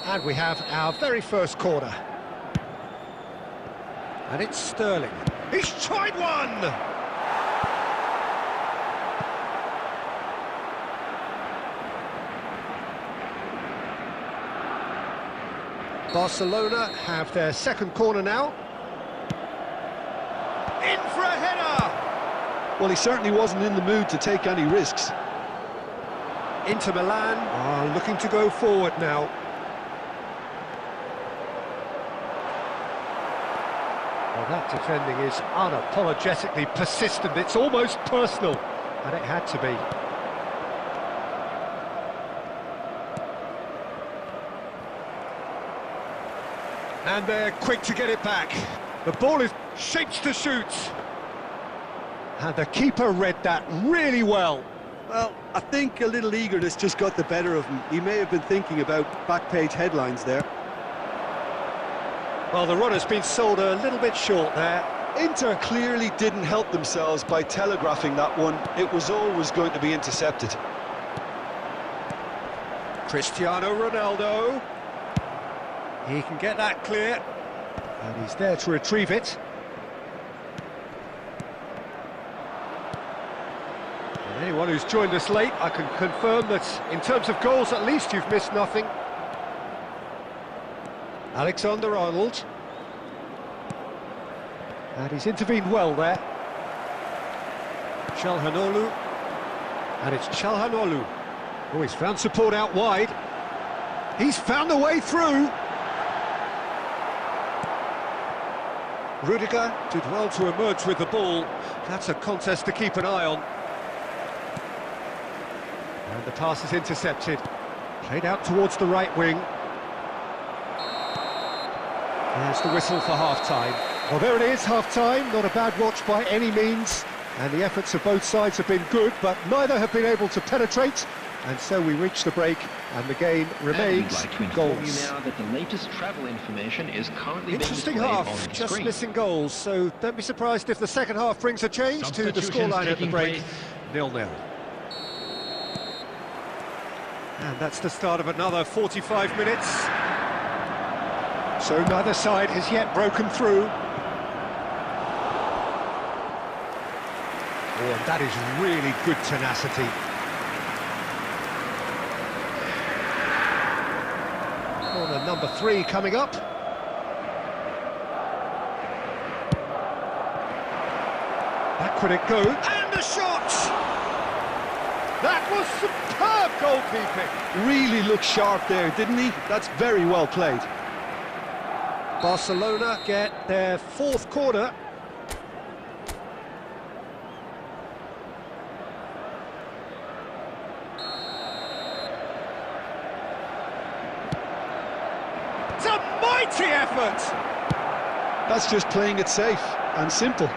And we have our very first corner. And it's Sterling. He's tried one! Barcelona have their second corner now. In for a header! Well, he certainly wasn't in the mood to take any risks. Inter Milan are looking to go forward now. Well, that defending is unapologetically persistent. It's almost personal, and it had to be. And they're quick to get it back. The ball is shaped to shoot. And the keeper read that really well. Well, I think a little eagerness just got the better of him. He may have been thinking about back-page headlines there. Well, the runner's been sold a little bit short there. Inter clearly didn't help themselves by telegraphing that one. It was always going to be intercepted. Cristiano Ronaldo. He can get that clear. And he's there to retrieve it. And anyone who's joined us late, I can confirm that in terms of goals, at least you've missed nothing. Alexander-Arnold. And he's intervened well there. Çalhanoğlu. And it's Çalhanoğlu. Oh, he's found support out wide. He's found the way through. Rudiger did well to emerge with the ball. That's a contest to keep an eye on. And the pass is intercepted. Played out towards the right wing. There's the whistle for half-time. Well, there it is, half-time. Not a bad watch by any means. And the efforts of both sides have been good, but neither have been able to penetrate. And so we reach the break, and the game remains We'd like to inform goals. you now that the latest travel information is currently Interesting being displayed on half, the just screen. missing goals. So don't be surprised if the second half brings a change to the Substitutions scoreline at the taking break. place. 0-0. And that's the start of another 45 minutes. So neither side has yet broken through. Oh, and that is really good tenacity. Corner number 3 coming up. Back would it go, and a shot! That was superb goalkeeping. Really looked sharp there, didn't he? That's very well played. Barcelona get their 4th corner. It's a mighty effort! That's just playing it safe and simple.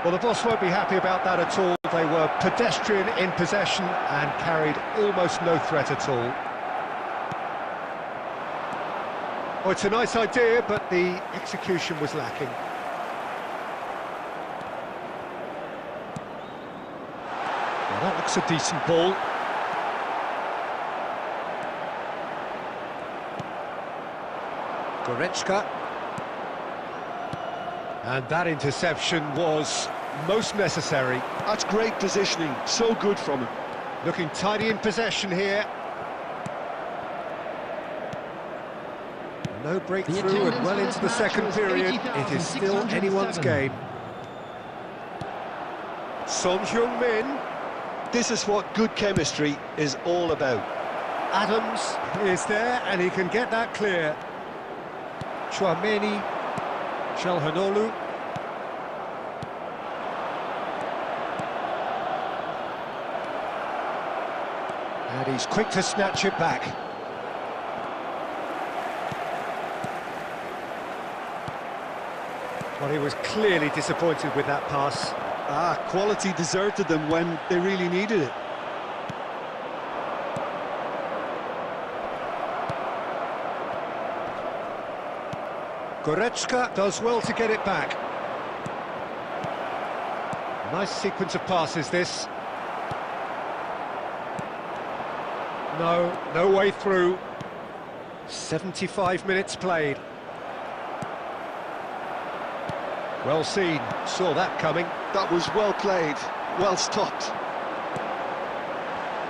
Well, the boss won't be happy about that at all. They were pedestrian in possession and carried almost no threat at all. Oh, it's a nice idea, but the execution was lacking. Well, that looks a decent ball. Goretzka. And that interception was most necessary. That's great positioning, so good from him. Looking tidy in possession here. No breakthrough and well into the second period. It is still anyone's game. Son Heung-min. This is what good chemistry is all about. Adams is there and he can get that clear. Chouameni. Çalhanoğlu. And he's quick to snatch it back. Well, he was clearly disappointed with that pass. Quality deserted them when they really needed it. Goretzka does well to get it back. Nice sequence of passes, this. No way through. 75 minutes played. Well seen, saw that coming. That was well played, well stopped.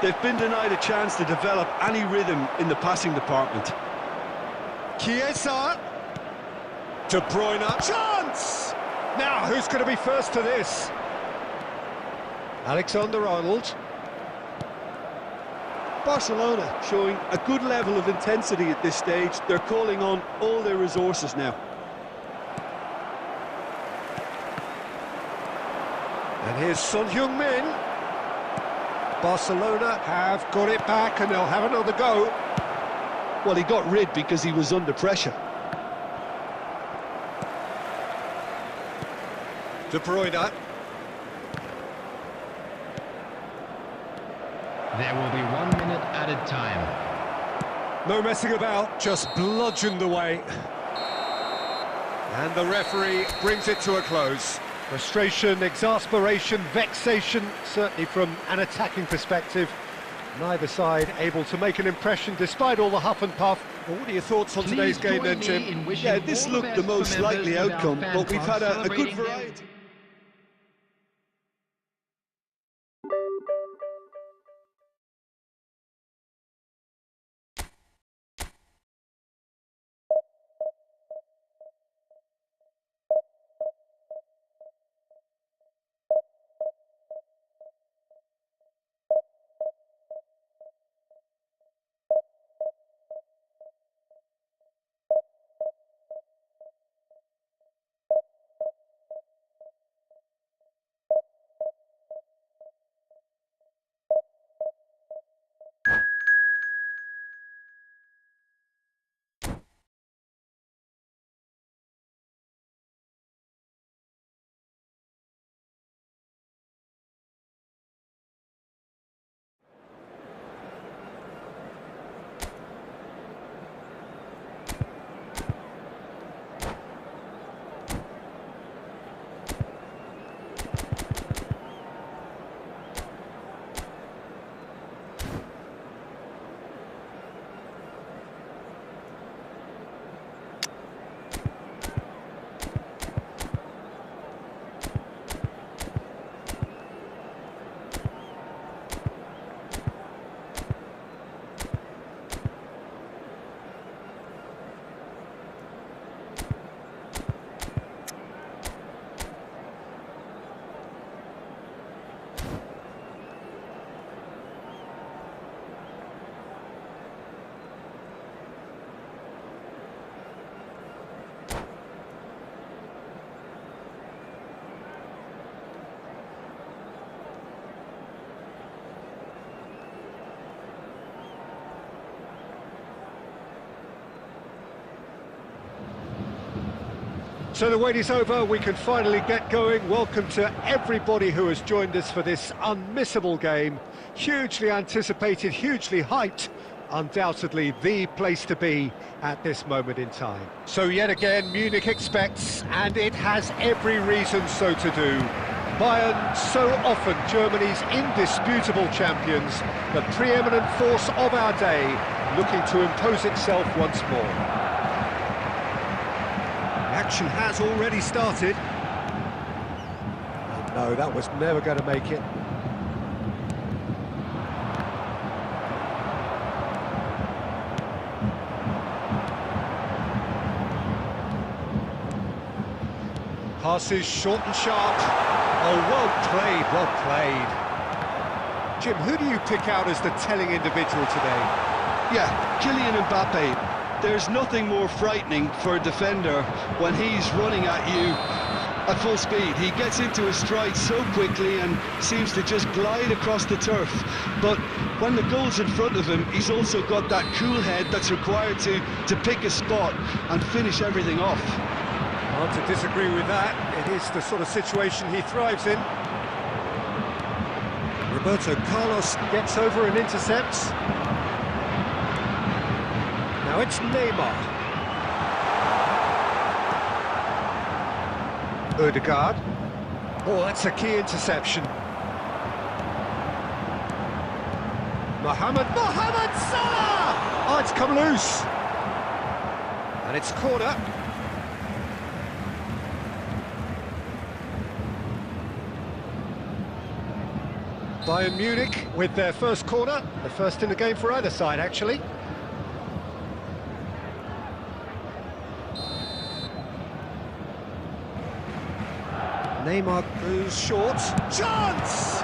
They've been denied a chance to develop any rhythm in the passing department. Chiesa. De Bruyne. Chance! Now, who's going to be first to this? Alexander-Arnold. Barcelona showing a good level of intensity at this stage. They're calling on all their resources now. And here's Son Heung-min. Barcelona have got it back and they'll have another go. Well, he got rid because he was under pressure. De Bruyne. There will be 1 minute added time. No messing about, just bludgeoned away. And the referee brings it to a close. Frustration, exasperation, vexation, certainly from an attacking perspective. Neither side able to make an impression despite all the huff and puff. Well, what are your thoughts on today's game then, Jim? Yeah, this looked the most likely outcome, but we've had a good variety. So the wait is over, we can finally get going. Welcome to everybody who has joined us for this unmissable game. Hugely anticipated, hugely hyped. Undoubtedly the place to be at this moment in time. So yet again, Munich expects, and it has every reason so to do. Bayern, so often Germany's indisputable champions, the preeminent force of our day, looking to impose itself once more. Action has already started. Oh no, that was never going to make it. Passes short and sharp. Oh, well played, well played. Jim, who do you pick out as the telling individual today? Yeah, Kylian Mbappe. There's nothing more frightening for a defender when he's running at you at full speed. He gets into his stride so quickly and seems to just glide across the turf. But when the goal's in front of him, he's also got that cool head that's required to pick a spot and finish everything off. Hard to disagree with that. It is the sort of situation he thrives in. Roberto Carlos gets over and intercepts. Now it's Neymar. Odegaard. Oh, that's a key interception. Mohamed Salah! Oh, it's come loose. And it's corner. Bayern Munich with their first corner, the first in the game for either side, actually. Neymar goes short. Chance!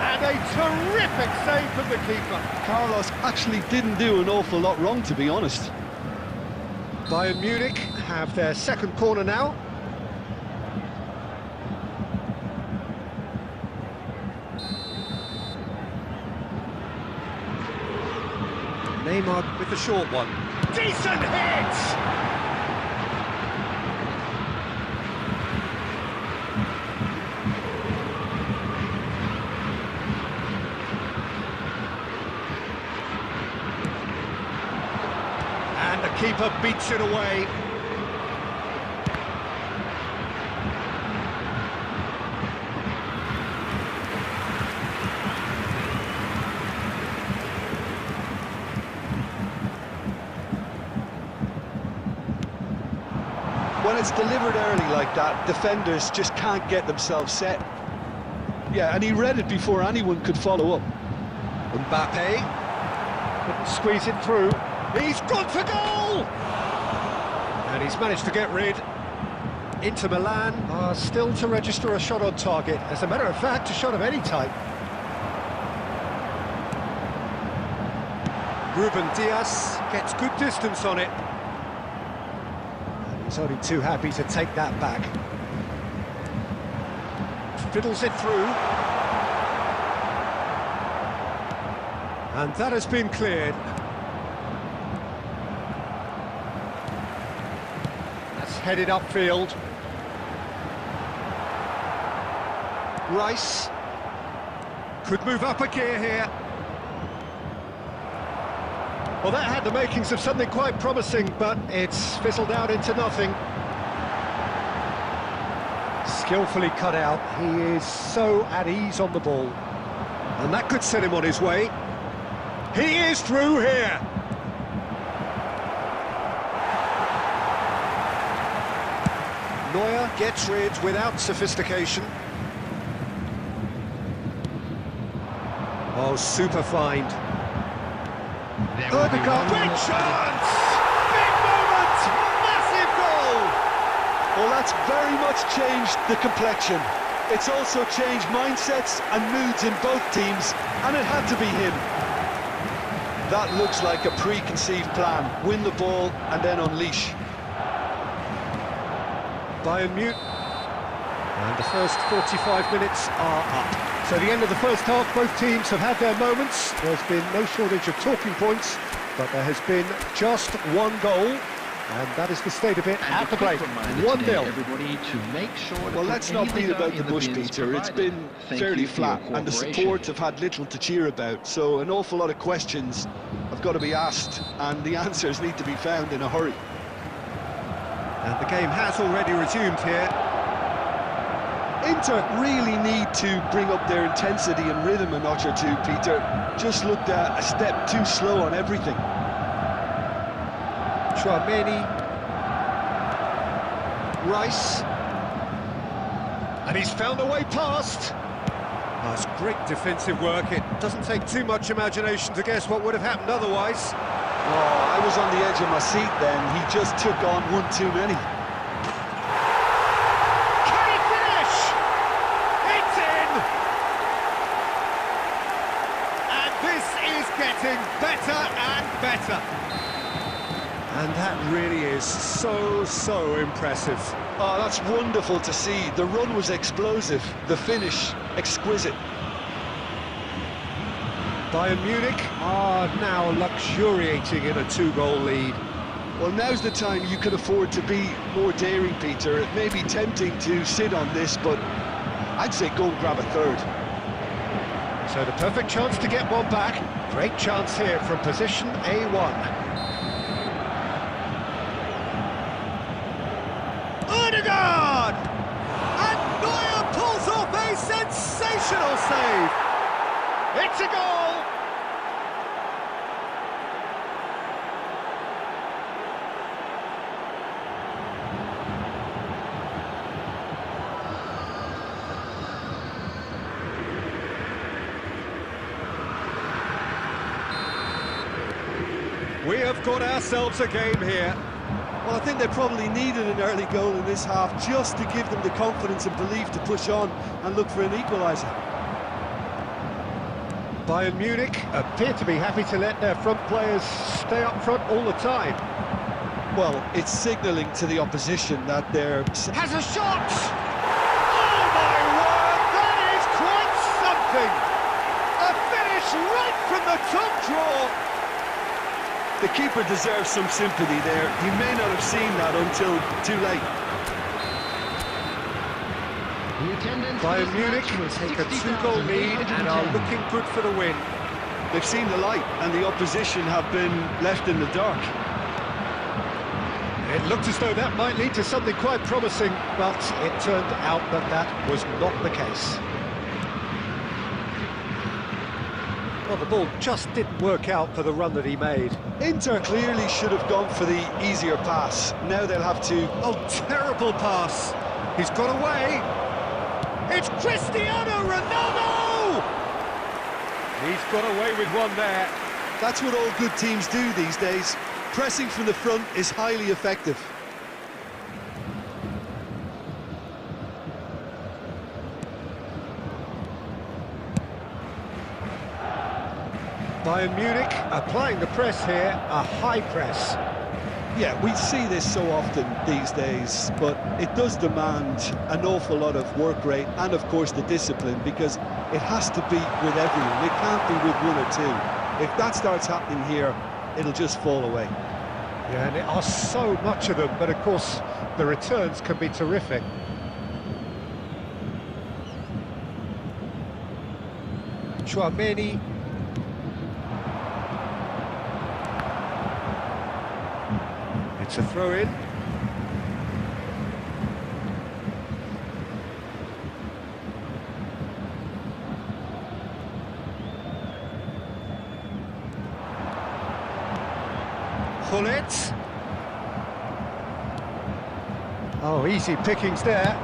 And a terrific save from the keeper. Carlos actually didn't do an awful lot wrong, to be honest. Bayern Munich have their second corner now. Neymar with the short one. Decent hit! And the keeper beats it away. When it's delivered early like that, defenders just can't get themselves set. Yeah, and he read it before anyone could follow up. Mbappe couldn't squeeze it through. He's gone for goal! And he's managed to get rid. Inter Milan are still to register a shot on target. As a matter of fact, a shot of any type. Ruben Dias gets good distance on it. He's only too happy to take that back. Fiddles it through. And that has been cleared. That's headed upfield. Rice could move up a gear here. Well, that had the makings of something quite promising, but it's fizzled out into nothing. Skillfully cut out. He is so at ease on the ball. And that could set him on his way. He is through here. Neuer gets rid without sophistication. Oh, super find. Odegaard, great chance! Big moment! Massive goal! Well, that's very much changed the complexion. It's also changed mindsets and moods in both teams, and it had to be him. That looks like a preconceived plan. Win the ball and then unleash. Bayern Munich. And the first 45 minutes are up. So the end of the first half, both teams have had their moments. There's been no shortage of talking points, but there has been just one goal. And that is the state of it And at a the break. quick reminder 1-0. today, everybody, to make sure to Well, put let's any not beat litter about the in bush, bins Peter. It's provided. been Thank fairly you for your flat, and the cooperation. support have had little to cheer about, so an awful lot of questions have got to be asked, and the answers need to be found in a hurry. And the game has already resumed here. Inter really need to bring up their intensity and rhythm a notch or two, Peter. Just looked a step too slow on everything. Chouameni. Rice. And he's found a way past. That's great defensive work. It doesn't take too much imagination to guess what would have happened otherwise. Oh, I was on the edge of my seat then. He just took on one too many. Can he finish? It's in! And this is getting better and better. And that really is so impressive. Oh, that's wonderful to see. The run was explosive, the finish exquisite. Bayern Munich are now luxuriating in a 2-goal lead. Well, now's the time you could afford to be more daring, Peter. It may be tempting to sit on this, but I'd say go and grab a third. So the perfect chance to get one back. Great chance here from position A1. Odegaard! And Neuer pulls off a sensational save! It's a goal! We have got ourselves a game here. Well, I think they probably needed an early goal in this half just to give them the confidence and belief to push on and look for an equaliser. Bayern Munich appear to be happy to let their front players stay up front all the time. Well, it's signalling to the opposition that they're... Has a shot! Oh my word, that is quite something! A finish right from the top draw! The keeper deserves some sympathy there. He may not have seen that until too late. The attendance for Bayern this Munich match will was take a 2-goal lead and are 60,810. looking good for the win. They've seen the light, and the opposition have been left in the dark. It looked as though that might lead to something quite promising, but it turned out that that was not the case. Well, the ball just didn't work out for the run that he made. Inter clearly should have gone for the easier pass. Now they'll have to... Oh, terrible pass. He's got away. It's Cristiano Ronaldo! He's got away with one there. That's what all good teams do these days. Pressing from the front is highly effective. Bayern Munich applying the press here, a high press. Yeah, we see this so often these days, but it does demand an awful lot of work rate and, of course, the discipline, because it has to be with everyone. It can't be with one or two. If that starts happening here, it'll just fall away. Yeah, and there are so much of them, but of course the returns can be terrific. Chouameni. It's a throw-in. Hullet. Oh, easy pickings there.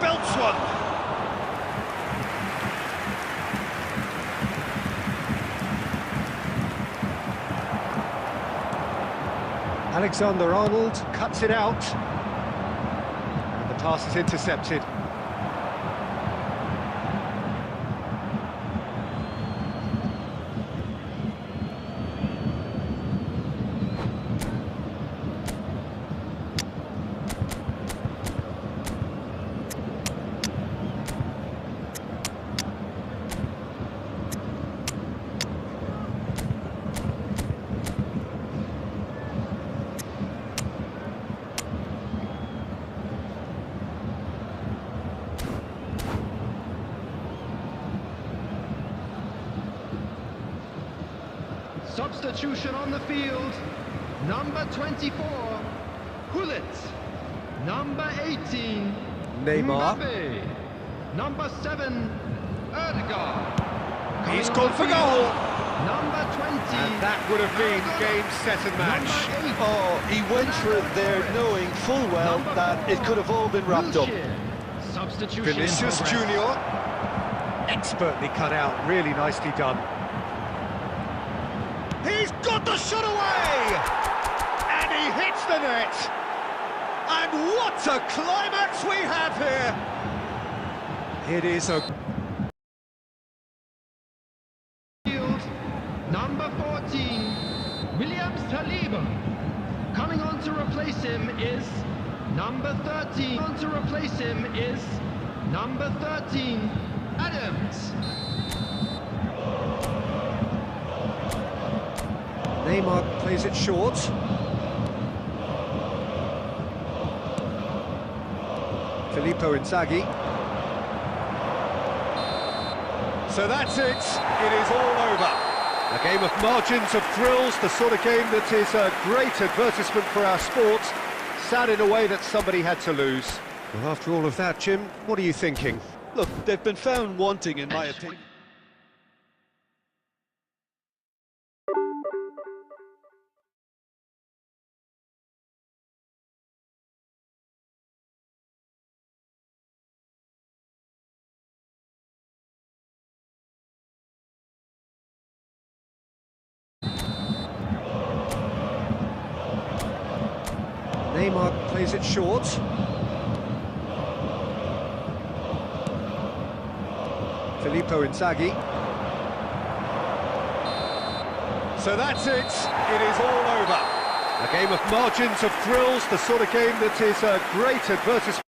Belts one. Alexander-Arnold cuts it out. And the pass is intercepted. Substitution on the field. Number 24, Hullet. Number 18, Neymar. Mbappe. Number 7, Erdegaard. He's Coming gone on for the goal. field, Number 20. And that would have been game, set and match. Number 8. Oh, he went for it there knowing full well that it could have all been wrapped up. Substitution in Vinicius progress. Junior. Expertly cut out, really nicely done. He's got the shot away! And he hits the net! And what a climax we have here! It is a... Field, number 14, Williams Saliba. Coming on to replace him is number 13. On to replace him is number 13, Adams. Neymar plays it short. Filippo Inzaghi. So that's it. It is all over. A game of margins of thrills, the sort of game that is a great advertisement for our sport. Sad in a way that somebody had to lose. Well, after all of that, Jim, what are you thinking? Look, they've been found wanting, in my opinion. Neymar plays it short. Filippo Inzaghi. So that's it. It is all over. A game of margins of thrills, the sort of game that is a great advertisement.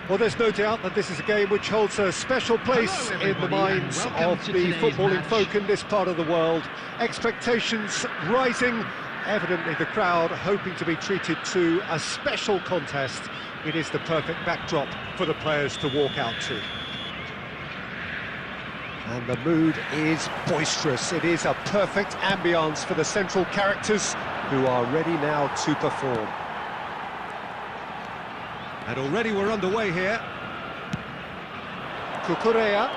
Well, there's no doubt that this is a game which holds a special place Hello, in the everybody, and minds welcome of to the today's footballing match. folk in this part of the world. Expectations rising, evidently the crowd hoping to be treated to a special contest. It is the perfect backdrop for the players to walk out to. And the mood is boisterous. It is a perfect ambience for the central characters who are ready now to perform. And already we're underway here. Cucurella.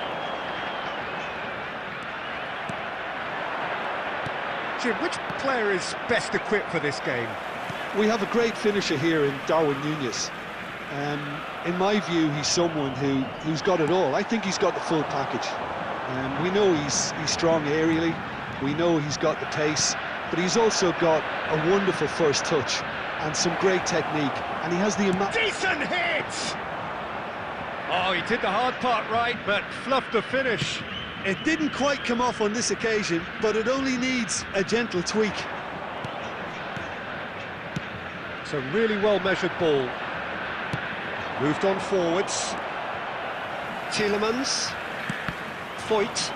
Jim, which player is best equipped for this game? We have a great finisher here in Darwin Núñez. In my view, he's someone who's got it all. I think he's got the full package. We know he's strong aerially, we know he's got the pace, but he's also got a wonderful first touch and some great technique, and he has the Decent hit! Oh, he did the hard part right, but fluffed the finish. It didn't quite come off on this occasion, but it only needs a gentle tweak. It's a really well-measured ball. Moved on forwards. Tielemans. Foyt.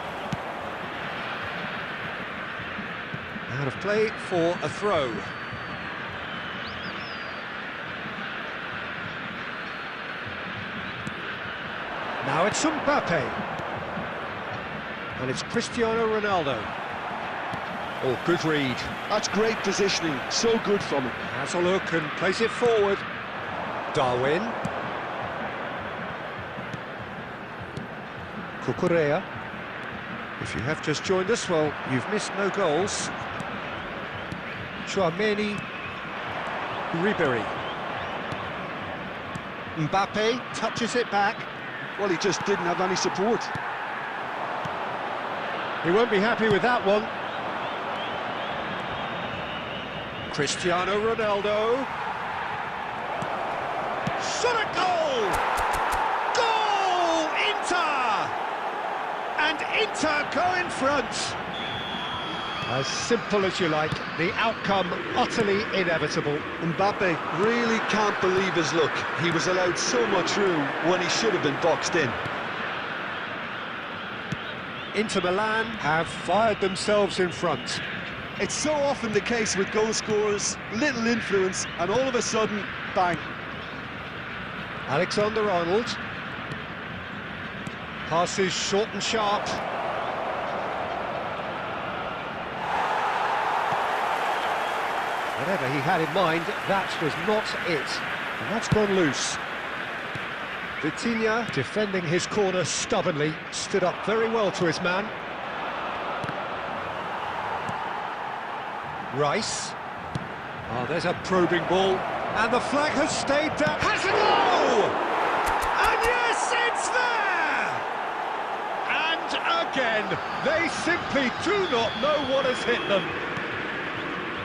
Out of play for a throw. Now it's Mbappe. And it's Cristiano Ronaldo. Oh, good read. That's great positioning, so good from him. Has a look and plays it forward. Darwin. Cucurella. If you have just joined us, well, you've missed no goals. Chouameni. Ribéry. Mbappe touches it back. Well, he just didn't have any support. He won't be happy with that one. Cristiano Ronaldo. Shot at goal! Goal! Inter! And Inter go in front. As simple as you like, the outcome utterly inevitable. Mbappe really can't believe his luck. He was allowed so much room when he should have been boxed in. Inter Milan have fired themselves in front. It's so often the case with goal scorers, little influence, and all of a sudden, bang. Alexander-Arnold. Passes short and sharp. Whatever he had in mind, that was not it. And that's gone loose. Vitinha, defending his corner stubbornly, stood up very well to his man. Rice. Oh, there's a probing ball. And the flag has stayed down. Has a goal! And yes, it's there! And again, they simply do not know what has hit them.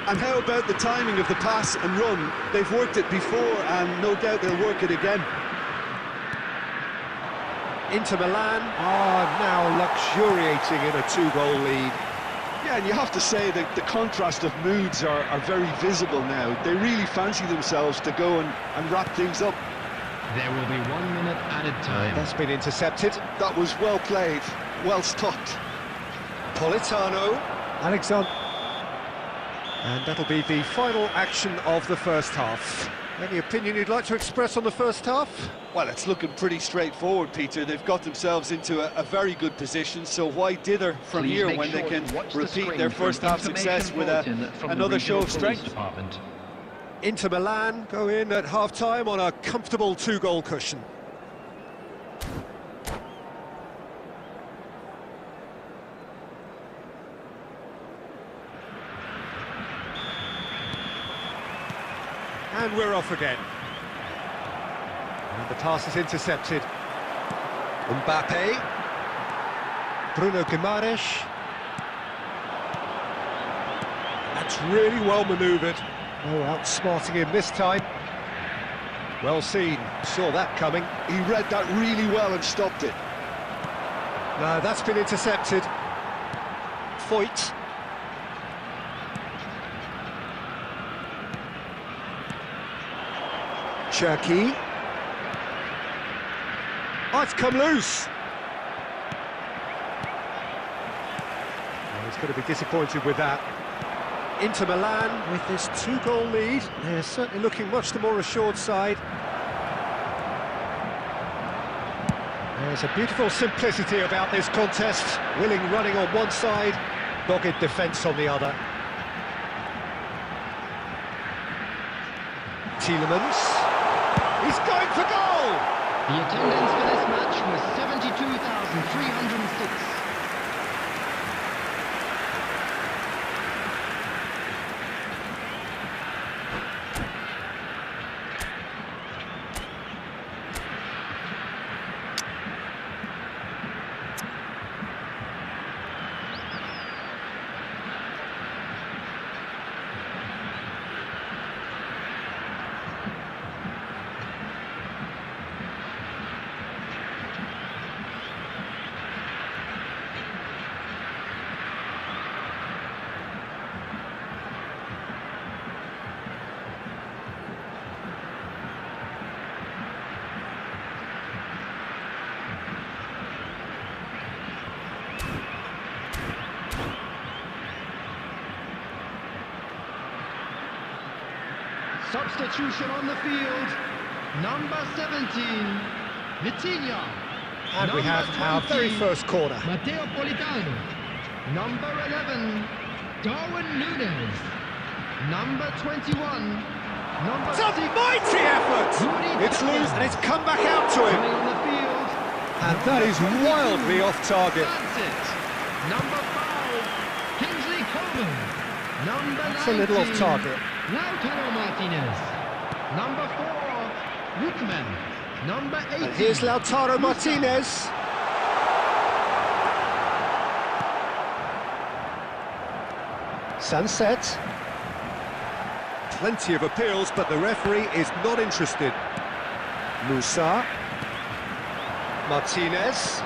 And how about the timing of the pass and run? They've worked it before, and no doubt they'll work it again. Inter Milan are now luxuriating in a two-goal lead. Yeah, and you have to say that the contrast of moods are very visible now. They really fancy themselves to go and wrap things up. There will be 1 minute added time. That's been intercepted. That was well played, well stopped. Politano, Alexander. And that'll be the final action of the first half. Any opinion you'd like to express on the first half? Well, it's looking pretty straightforward, Peter. They've got themselves into a very good position, so why dither from Please here make when sure they can you watch the repeat screen their for an first half success with information from the another show regional of strength? police department. Inter Milan go in at half-time on a comfortable two-goal cushion. And we're off again. And the pass is intercepted. Mbappe. Bruno Guimaraes. That's really well manoeuvred. No outsmarting him this time. Well seen, saw that coming. He read that really well and stopped it. No, that's been intercepted. Foyt. Cherki. Oh, it's come loose. Oh, he's going to be disappointed with that. Inter Milan with this 2-goal lead. They're certainly looking much the more assured side. There's a beautiful simplicity about this contest. Willing running on one side, dogged defence on the other. Tielemans. He's going for goal! The attendance for this match was 72,306. Substitution on the field. Number 17, Vitinha. And we have our very first corner. Matteo Politano. Number 11, Darwin Núñez. number 21, number It's a 6. mighty effort! It's loose and it's come back out to him. Coming on the field. And that is wildly off target. That's it. Number 5, Kingsley Coman. Number 19, It's a little off target. Lautaro Martinez. Number 4, Whitman. Number 18. And here's Lautaro Martinez. Sunset. Plenty of appeals, but the referee is not interested. Musa. Martinez.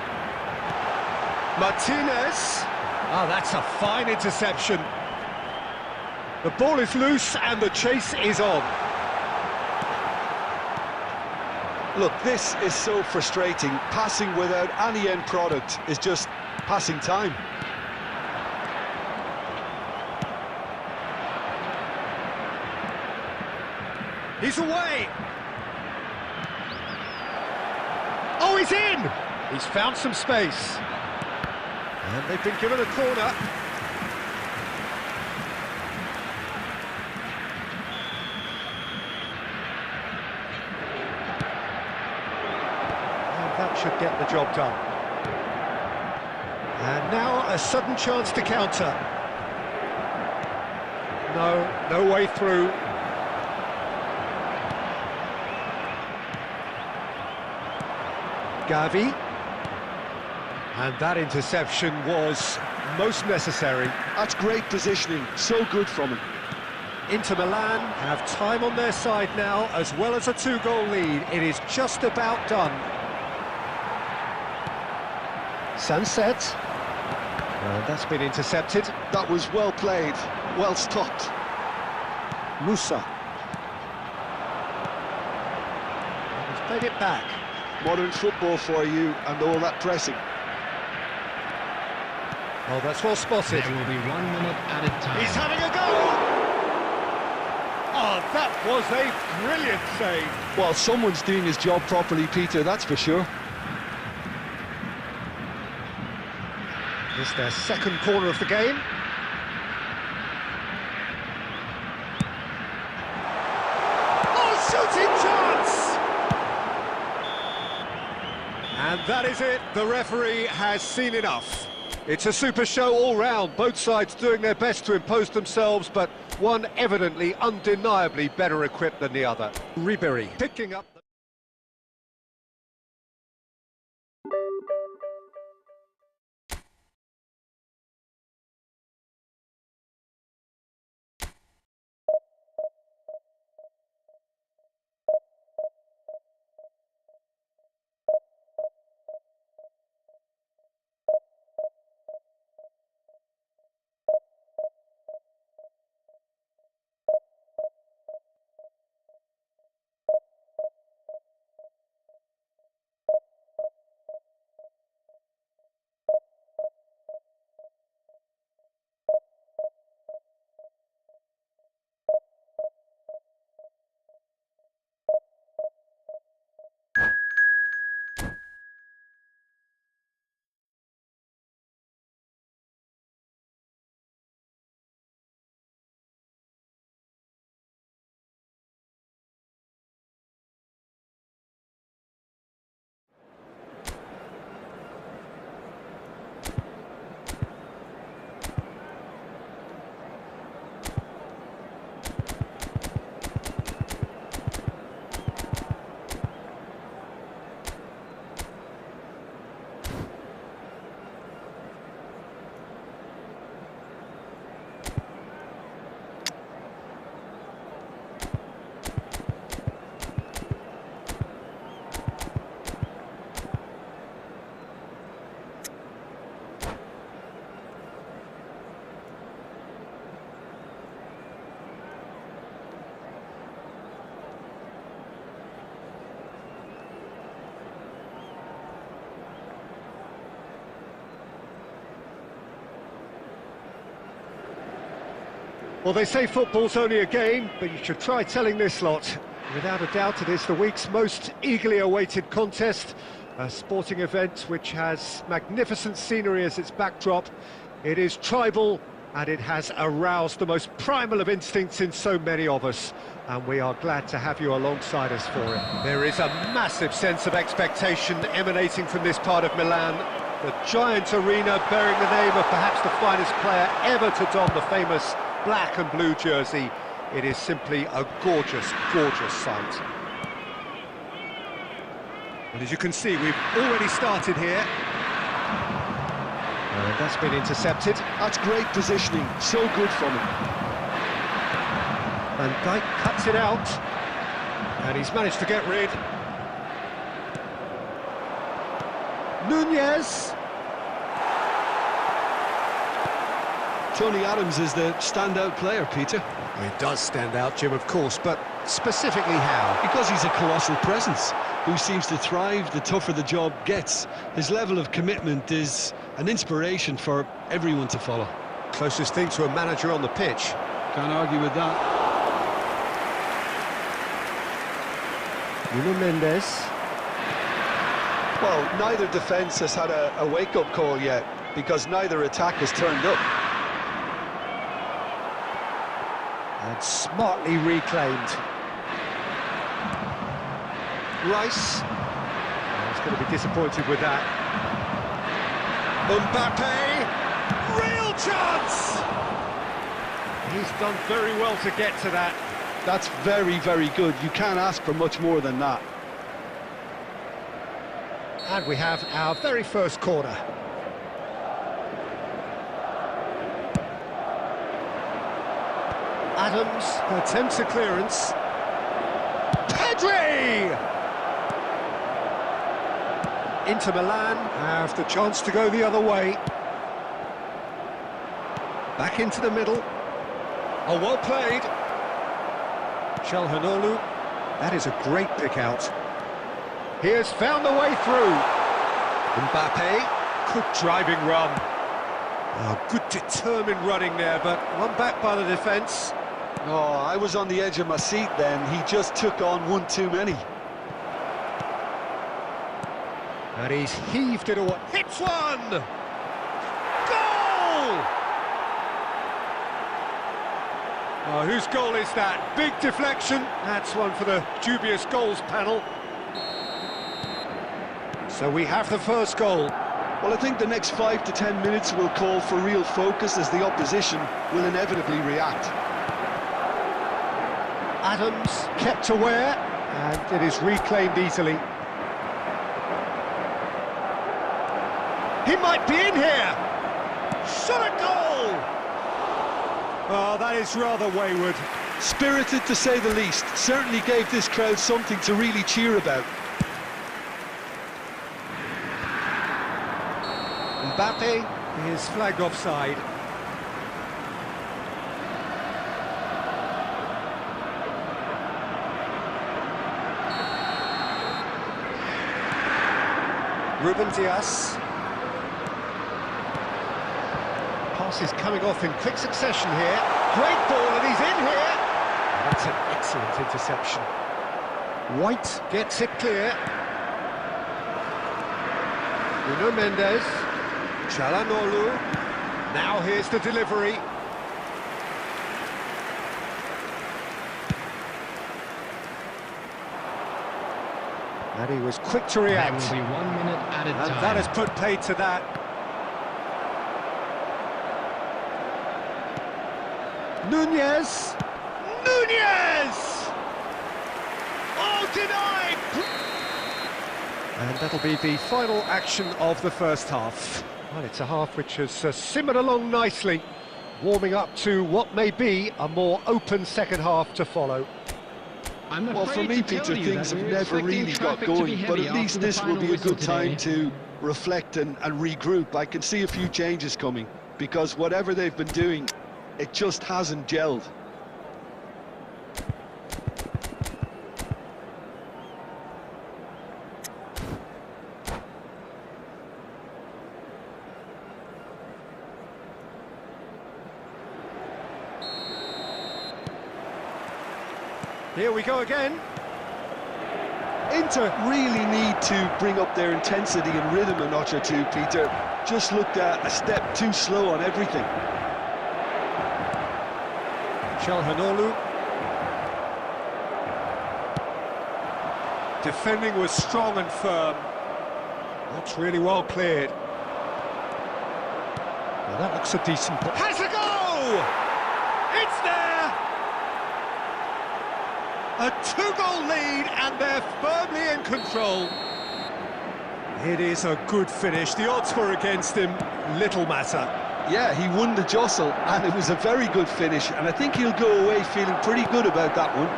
Martinez. Oh, that's a fine interception. The ball is loose and the chase is on. Look, this is so frustrating. Passing without any end product is just passing time. He's away. Oh, he's in! He's found some space. And they've been given a corner. And that should get the job done. And now a sudden chance to counter. No way through. Gavi, and that interception was most necessary. That's great positioning, so good from him. Inter Milan have time on their side now, as well as a 2-goal lead. It is just about done. Sunset, and that's been intercepted. That was well played, well stopped. Musa. He's played it back. Modern football for you and all that pressing. Oh, that's well spotted. There will be 1 minute added time. He's having a go! Oh, that was a brilliant save. Well, someone's doing his job properly, Peter, that's for sure. It's their second corner of the game. Oh, shooting chance! And that is it. The referee has seen enough. It's a super show all round. Both sides doing their best to impose themselves, but one evidently, undeniably better equipped than the other. Ribéry picking up. Well, they say football's only a game, but you should try telling this lot. Without a doubt, it is the week's most eagerly awaited contest, a sporting event which has magnificent scenery as its backdrop. It is tribal, and it has aroused the most primal of instincts in so many of us, and we are glad to have you alongside us for it. There is a massive sense of expectation emanating from this part of Milan. The giant arena bearing the name of perhaps the finest player ever to don the famous black and blue jersey. It is simply a gorgeous, gorgeous sight. And as you can see, we've already started here. And that's been intercepted. That's great positioning, so good from him. And Dijk cuts it out. And he's managed to get rid. Nunez. Tony Adams is the standout player, Peter. Well, he does stand out, Jim, of course, but specifically how? Because he's a colossal presence who seems to thrive the tougher the job gets. His level of commitment is an inspiration for everyone to follow. Closest thing to a manager on the pitch. Can't argue with that. Nuno Mendes. Well, neither defence has had a wake-up call yet, because neither attack has turned up. And smartly reclaimed. Rice. Oh, he's going to be disappointed with that. Mbappe. Real chance! He's done very well to get to that. That's very, very good. You can't ask for much more than that. And we have our very first corner. Adams attempts a clearance. Pedri! Inter Milan have the chance to go the other way. Back into the middle. Oh, well played. Çalhanoğlu. That is a great pick out. He has found the way through. Mbappe. Good driving run. Oh, good determined running there, but one back by the defence. Oh, I was on the edge of my seat then. He just took on one too many. And he's heaved it away. Hits one! Goal! Oh, whose goal is that? Big deflection. That's one for the dubious goals panel. So we have the first goal. Well, I think the next 5 to 10 minutes will call for real focus as the opposition will inevitably react. Adams kept aware, and it is reclaimed easily. He might be in here! Shot a goal! Oh, that is rather wayward. Spirited to say the least. Certainly gave this crowd something to really cheer about. Mbappe is flagged offside. Ruben Dias. Pass is coming off in quick succession here. Great ball, and he's in here. That's an excellent interception. White gets it clear. Nuno Mendes. Çalhanoğlu. Now here's the delivery. And he was quick to react. That will be 1 minute added And time. that has put paid to that. Nunez! Nunez! Oh, denied! And that'll be the final action of the first half. Well, it's a half which has simmered along nicely, warming up to what may be a more open second half to follow. I'm Well, for afraid me, to tell Peter, you things that have we're never expecting really got traffic to be going, but heavy at least after the this will final be a whistle good time today. to reflect and regroup. I can see a few changes coming, because whatever they've been doing, it just hasn't gelled. Here we go again. Inter really need to bring up their intensity and rhythm a notch or two, Peter. Just looked a step too slow on everything. Çalhanoğlu. Defending was strong and firm. That's really well cleared. Well, that looks a decent... Has a go! It's there! A two-goal lead, and they're firmly in control. It is a good finish. The odds were against him. Little matter. Yeah, he won the jostle, and it was a very good finish, and I think he'll go away feeling pretty good about that one.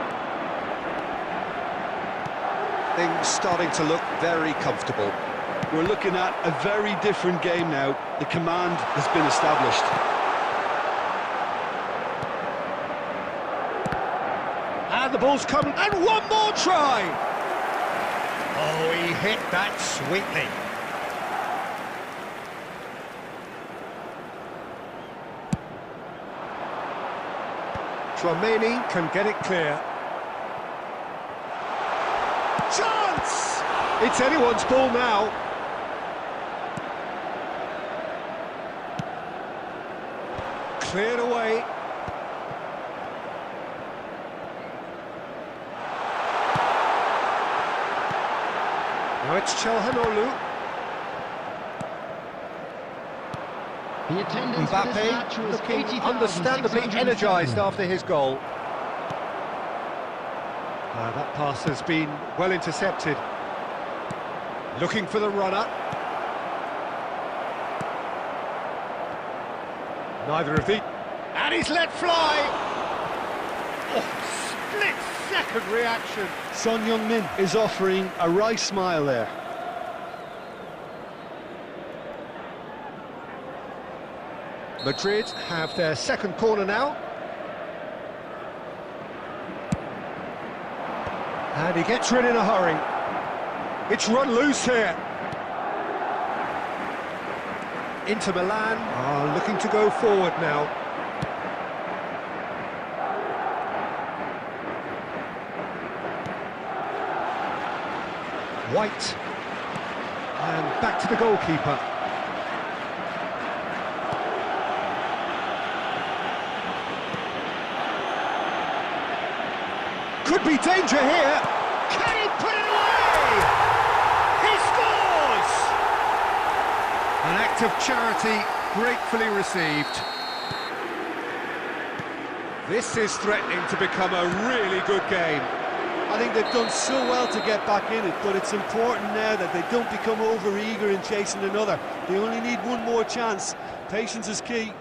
Things starting to look very comfortable. We're looking at a very different game now. The command has been established. And the ball's coming, and one more try! Oh, he hit that sweetly. Tchouameni can get it clear. Chance! It's anyone's ball now. Cleared away. Now it's Çalhanoğlu. The attendance for this match Mbappe was looking 80,607. understandably energised after his goal. That pass has been well intercepted. Looking for the runner. Neither of these. And he's let fly! Oh, split-second reaction. Son Heung-min is offering a wry smile there. Madrid have their second corner now. And he gets rid in a hurry. It's run loose here. Inter Milan are looking to go forward now. White. And back to the goalkeeper. Could be danger here. Can he put it away? He scores! An act of charity gratefully received. This is threatening to become a really good game. I think they've done so well to get back in it, but it's important now that they don't become over-eager in chasing another. They only need one more chance. Patience is key.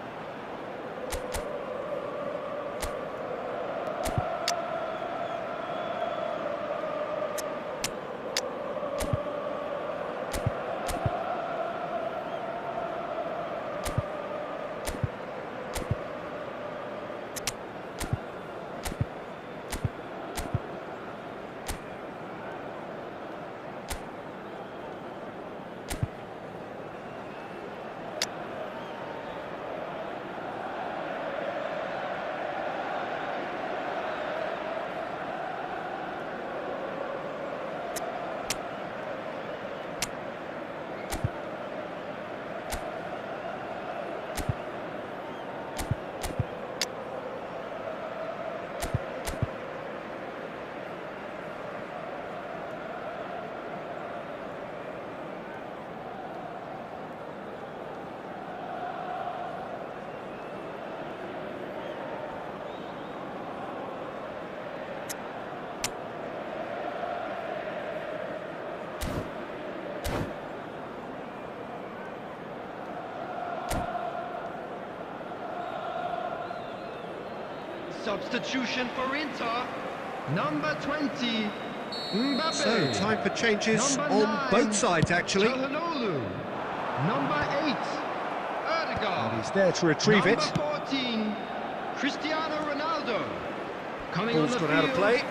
Substitution for Inter, number 20, Mbappe. So, time for changes Number on 9, both sides, actually. Çalhanoğlu. Number 8, Ødegaard. And he's there to retrieve Number it. 14, Cristiano Ronaldo. Coming Ball's on the gone out of field, play.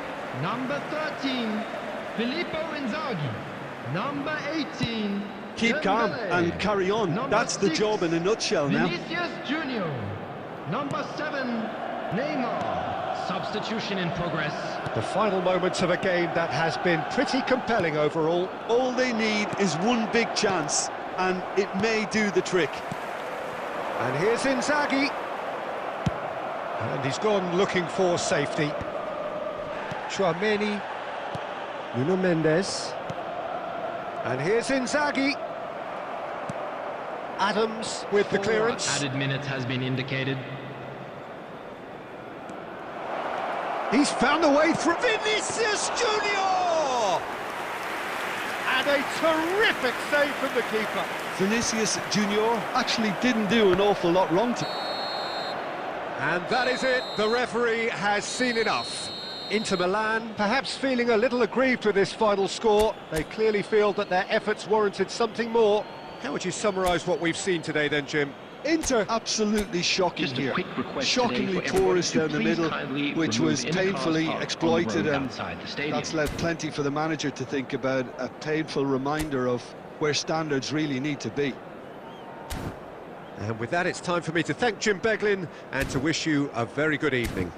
number 13, Filippo Inzaghi. Number 18, Keep calm Dembele. and carry on. Number That's the 6, job in a nutshell now. Vinicius Junior. Number 7, Neymar. Substitution in progress. The final moments of a game that has been pretty compelling overall. All they need is one big chance, and it may do the trick. And here's Inzaghi. And he's gone looking for safety. Tchouaméni. Nuno Mendes. And here's Inzaghi. Adams with the clearance. Added minutes has been indicated. He's found a way through. Vinicius Junior! And a terrific save from the keeper. Vinicius Junior actually didn't do an awful lot wrong to... And that is it. The referee has seen enough. Inter Milan, perhaps feeling a little aggrieved with this final score. They clearly feel that their efforts warranted something more. How would you summarise what we've seen today then, Jim? Inter absolutely shocking Just a here. quick request Shockingly today for porous everyone down to the please middle, kindly which remove was any cars painfully parked on the exploited, road and outside the stadium. that's left plenty for the manager to think about. A painful reminder of where standards really need to be. And with that, it's time for me to thank Jim Beglin and to wish you a very good evening.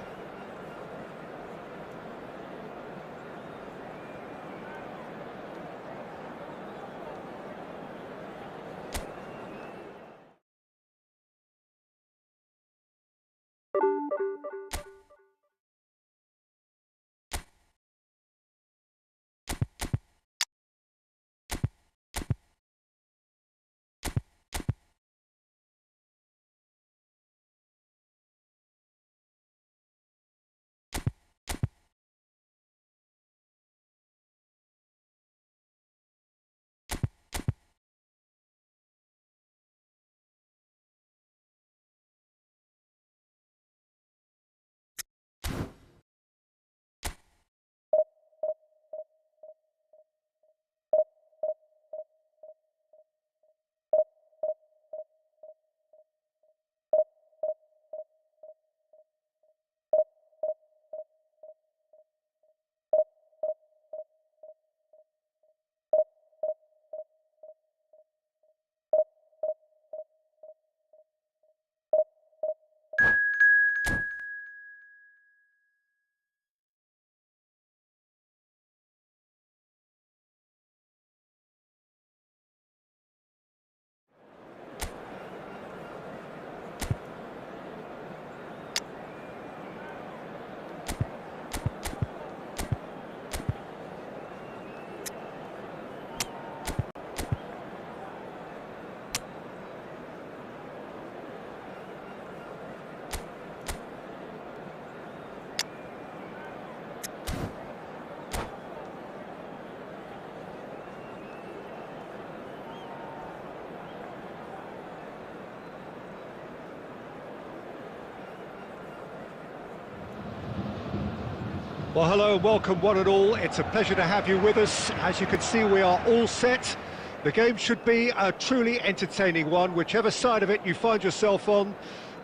Well, hello, welcome one and all. It's a pleasure to have you with us. As you can see, we are all set. The game should be a truly entertaining one, whichever side of it you find yourself on.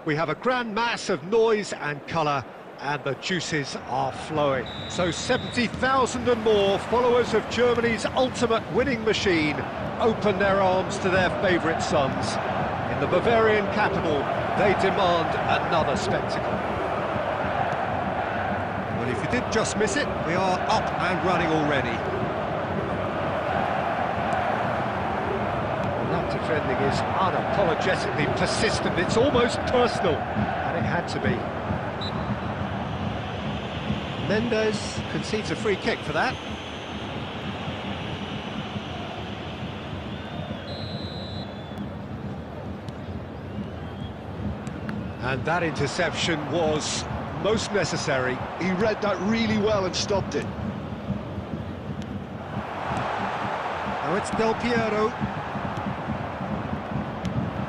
We have a grand mass of noise and colour, and the juices are flowing. So 70,000 and more followers of Germany's ultimate winning machine open their arms to their favourite sons. In the Bavarian capital, they demand another spectacle. Well, if you did just miss it, we are up and running already. And that defending is unapologetically persistent. It's almost personal, and it had to be. Mendes concedes a free kick for that. And that interception was most necessary. He read that really well and stopped it. Now it's Del Piero.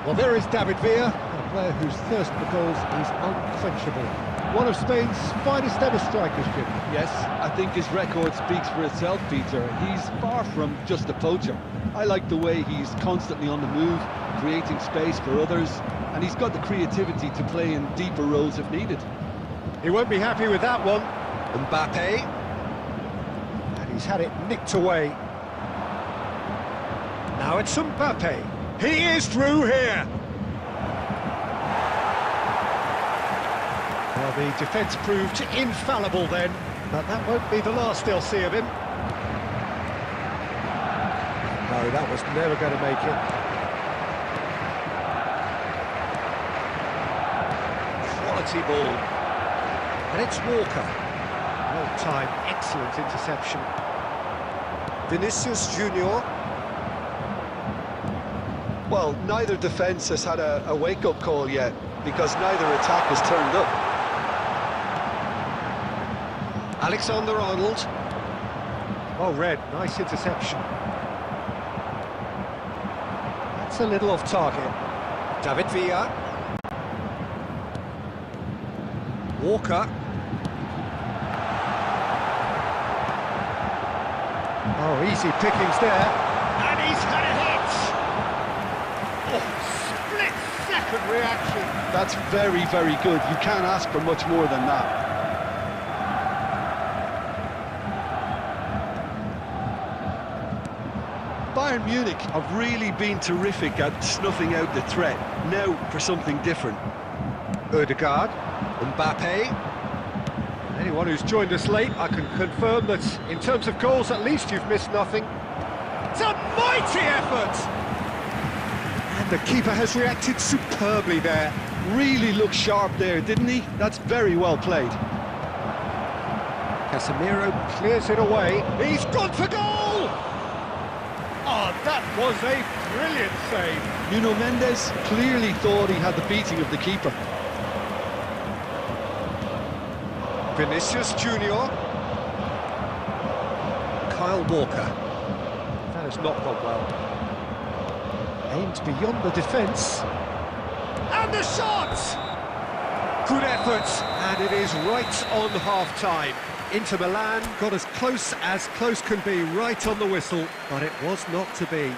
Well, there is David Villa, a player whose thirst for goals is unquenchable. One of Spain's finest ever strikers, Jim. Yes, I think his record speaks for itself, Peter. He's far from just a poacher. I like the way he's constantly on the move, creating space for others, and he's got the creativity to play in deeper roles if needed. He won't be happy with that one. Mbappe. And he's had it nicked away. Now it's Mbappe. He is through here. Well, The defence proved infallible then, but that won't be the last they'll see of him. No, that was never going to make it. Quality ball. And it's Walker. Well-timed, excellent interception. Vinicius Junior. Well, neither defence has had a wake-up call yet, because neither attack has turned up. Alexander-Arnold. Well read, nice interception. That's a little off target. David Villa. Walker. Oh, easy pickings there. And he's had a hit! Oh, split-second reaction. That's very, very good. You can't ask for much more than that. Bayern Munich have really been terrific at snuffing out the threat. Now for something different. Odegaard, Mbappe. Anyone who's joined us late, I can confirm that in terms of goals, at least you've missed nothing. It's a mighty effort! And the keeper has reacted superbly there. Really looked sharp there, didn't he? That's very well played. Casemiro clears it away. He's gone for goal! Oh, that was a brilliant save. Nuno Mendes clearly thought he had the beating of the keeper. Vinicius Junior. Kyle Walker. That has not gone well. Aimed beyond the defence. And the shot! Good effort, and it is right on half-time. Inter Milan got as close can be, right on the whistle, but it was not to be.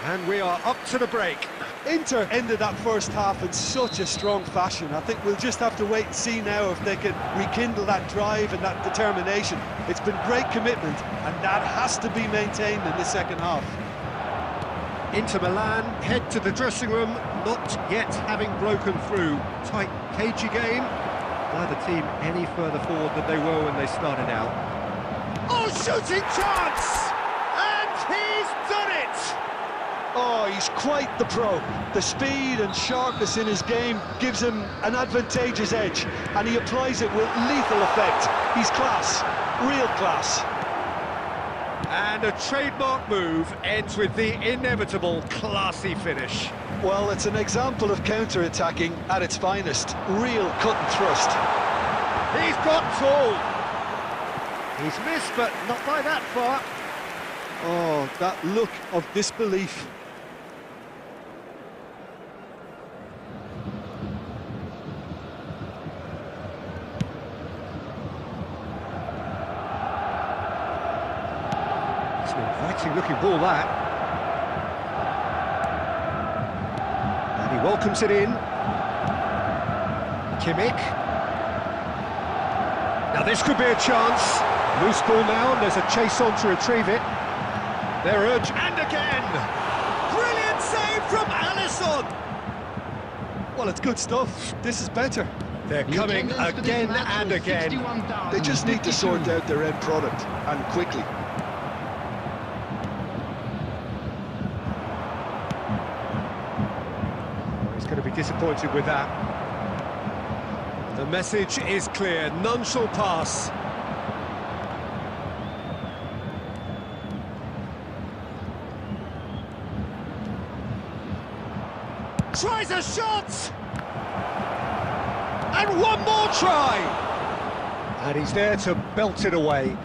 And we are up to the break. Inter ended that first half in such a strong fashion. I think we'll just have to wait and see now if they can rekindle that drive and that determination. It's been great commitment, and that has to be maintained in the second half. Inter Milan head to the dressing room, not yet having broken through. Tight, cagey game. Neither team any further forward than they were when they started out. Oh, shooting chance! And he's done it! Oh, he's quite the pro. The speed and sharpness in his game gives him an advantageous edge, and he applies it with lethal effect. He's class, real class. And a trademark move ends with the inevitable classy finish. Well, it's an example of counter-attacking at its finest. Real cut and thrust. He's got tall. He's missed, but not by that far. Oh, that look of disbelief. It's an inviting looking ball, that. And he welcomes it in. Kimmich. Now this could be a chance. Loose ball now, and there's a chase on to retrieve it. They're urged, and again! Brilliant save from Alisson! Well, it's good stuff. This is better. They're coming again and again. They just need to sort out their end product, and quickly. He's going to be disappointed with that. The message is clear, none shall pass. Tries a shot! And one more try! And he's there to belt it away.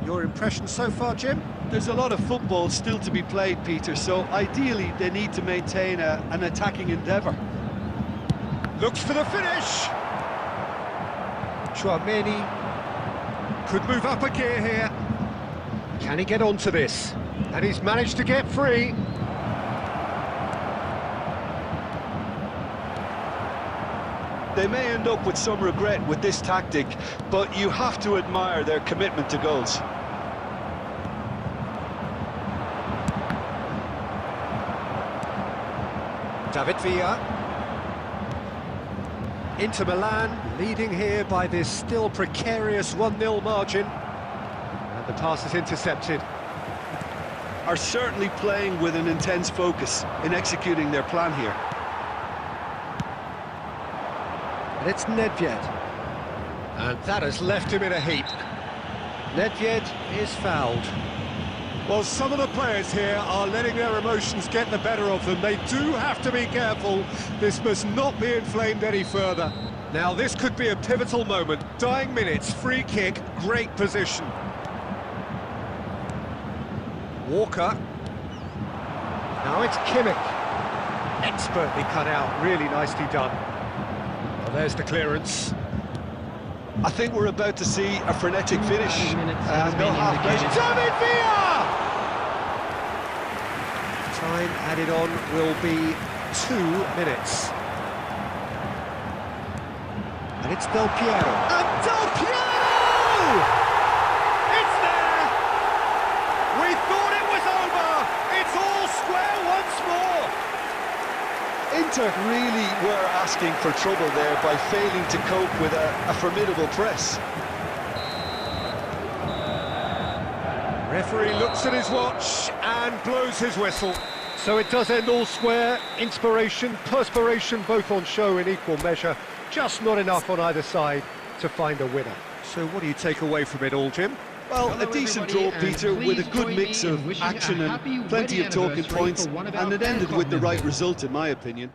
Your impression so far, Jim? There's a lot of football still to be played, Peter, so ideally they need to maintain an attacking endeavour. Looks for the finish! Chouameni could move up a gear here. Can he get onto this? And he's managed to get free. They may end up with some regret with this tactic, but you have to admire their commitment to goals. David Villa. Inter Milan leading here by this still precarious 1-0 margin. And the pass is intercepted. Are certainly playing with an intense focus in executing their plan here. And it's Nedved. And that has left him in a heap. Nedved is fouled. Well, some of the players here are letting their emotions get the better of them. They do have to be careful. This must not be inflamed any further. Now this could be a pivotal moment. Dying minutes, free kick, great position. Walker. Now it's Kimmich. Expertly cut out, really nicely done. Well, there's the clearance. I think we're about to see a frenetic finish. No half measure. David Villa! Time added on will be 2 minutes. And it's Del Piero. And Del Piero! It's there! We thought it was over! It's all square once more! Inter really were asking for trouble there by failing to cope with a formidable press. Referee looks at his watch and blows his whistle. So it does end all square. Inspiration, perspiration, both on show in equal measure. Just not enough on either side to find a winner. So what do you take away from it all, Jim? Well, a decent draw, Peter, with a good mix of action and plenty of talking points, and it ended with the right result, in my opinion.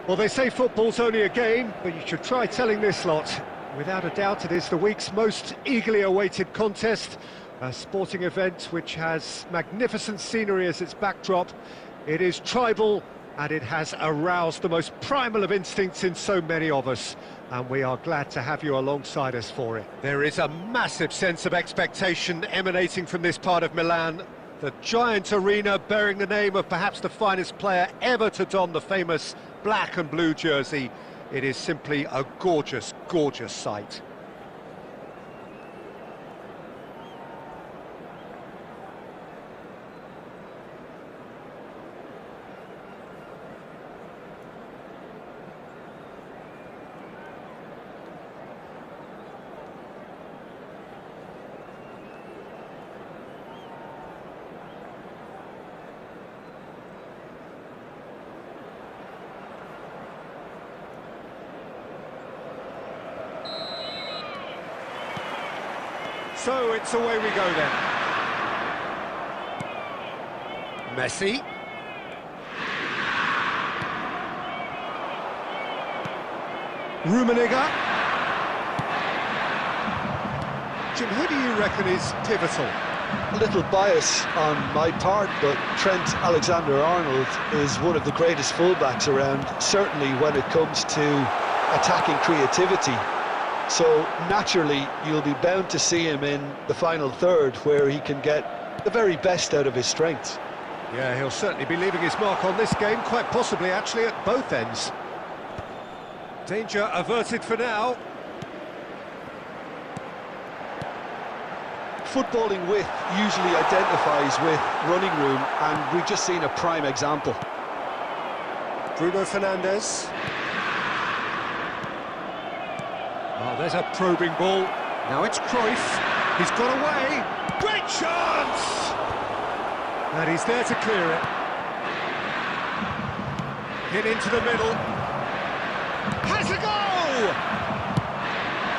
Well, they say football's only a game, but you should try telling this lot. Without a doubt, it is the week's most eagerly awaited contest, a sporting event which has magnificent scenery as its backdrop. It is tribal, and it has aroused the most primal of instincts in so many of us, and we are glad to have you alongside us for it. There is a massive sense of expectation emanating from this part of Milan. The giant arena bearing the name of perhaps the finest player ever to don the famous black and blue jersey. It is simply a gorgeous, gorgeous sight. So it's away we go then. Messi. Rummenigge. Jim, who do you reckon is pivotal? A little bias on my part, but Trent Alexander-Arnold is one of the greatest fullbacks around, certainly when it comes to attacking creativity. So naturally you'll be bound to see him in the final third, where he can get the very best out of his strengths. Yeah, he'll certainly be leaving his mark on this game, quite possibly actually at both ends. Danger averted for now. Footballing width usually identifies with running room, and we've just seen a prime example. Bruno Fernandes. Oh, there's a probing ball. Now it's Cruyff. He's got away. Great chance! And he's there to clear it. Hit into the middle. Has a go!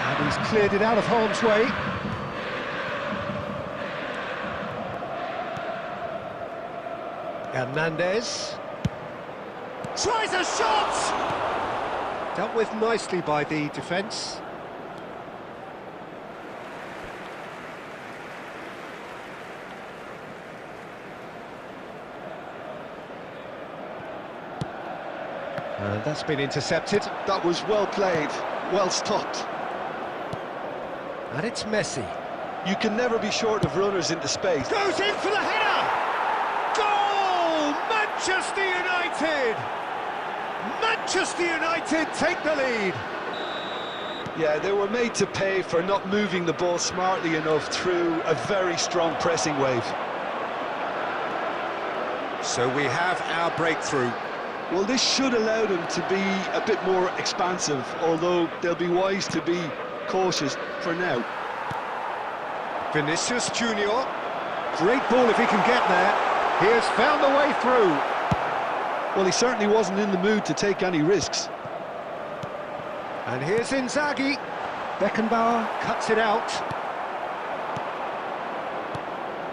And he's cleared it out of harm's way. Hernandez. Tries a shot! Dealt with nicely by the defence. And that's been intercepted. That was well played, well stopped. And it's Messi. You can never be short of runners into space. Goes in for the header! Goal! Manchester United! Manchester United take the lead. Yeah, they were made to pay for not moving the ball smartly enough through a very strong pressing wave. So we have our breakthrough. Well, this should allow them to be a bit more expansive, although they'll be wise to be cautious for now. Vinicius Junior. Great ball if he can get there. He has found the way through. Well, he certainly wasn't in the mood to take any risks. And here's Inzaghi. Beckenbauer cuts it out.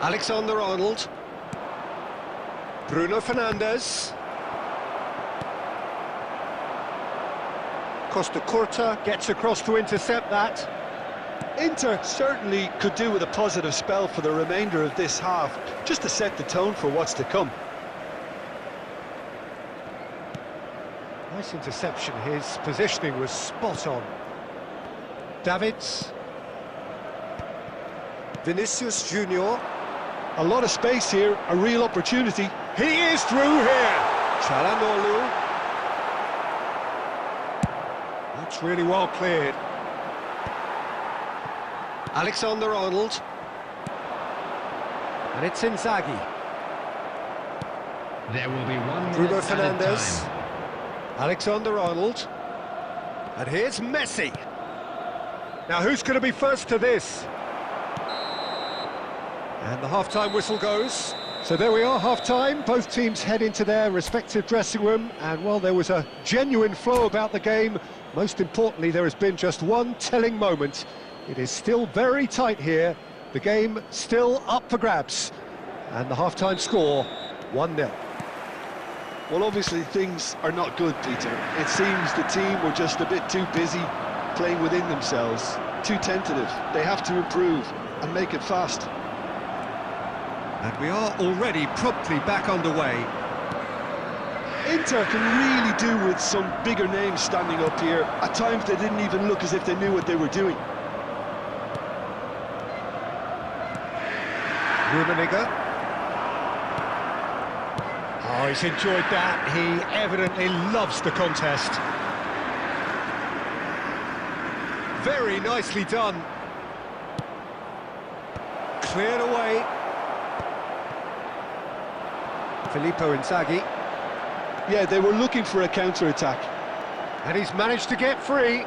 Alexander-Arnold. Bruno Fernandes. Costa Curta gets across to intercept that. Inter certainly could do with a positive spell for the remainder of this half, just to set the tone for what's to come. Nice interception, his positioning was spot on. Davids. Vinicius Junior. A lot of space here, a real opportunity. He is through here. Çalhanoğlu. That's really well cleared. Alexander-Arnold. And it's Inzaghi. There will be 1 minute Bruno added Fernandes. time. Alexander-Arnold. And here's Messi. Now who's going to be first to this? And the half-time whistle goes. So there we are, half-time. Both teams head into their respective dressing room. And while there was a genuine flow about the game, most importantly, there has been just one telling moment. It is still very tight here. The game still up for grabs. And the half-time score, 1-0. Well, obviously things are not good, Peter. It seems the team were just a bit too busy playing within themselves, too tentative. They have to improve and make it fast. And we are already promptly back underway. Inter can really do with some bigger names standing up here. At times they didn't even look as if they knew what they were doing. Rummenigge. Oh, he's enjoyed that. He evidently loves the contest. Very nicely done. Cleared away. Filippo Inzaghi. Yeah, they were looking for a counter-attack. And he's managed to get free.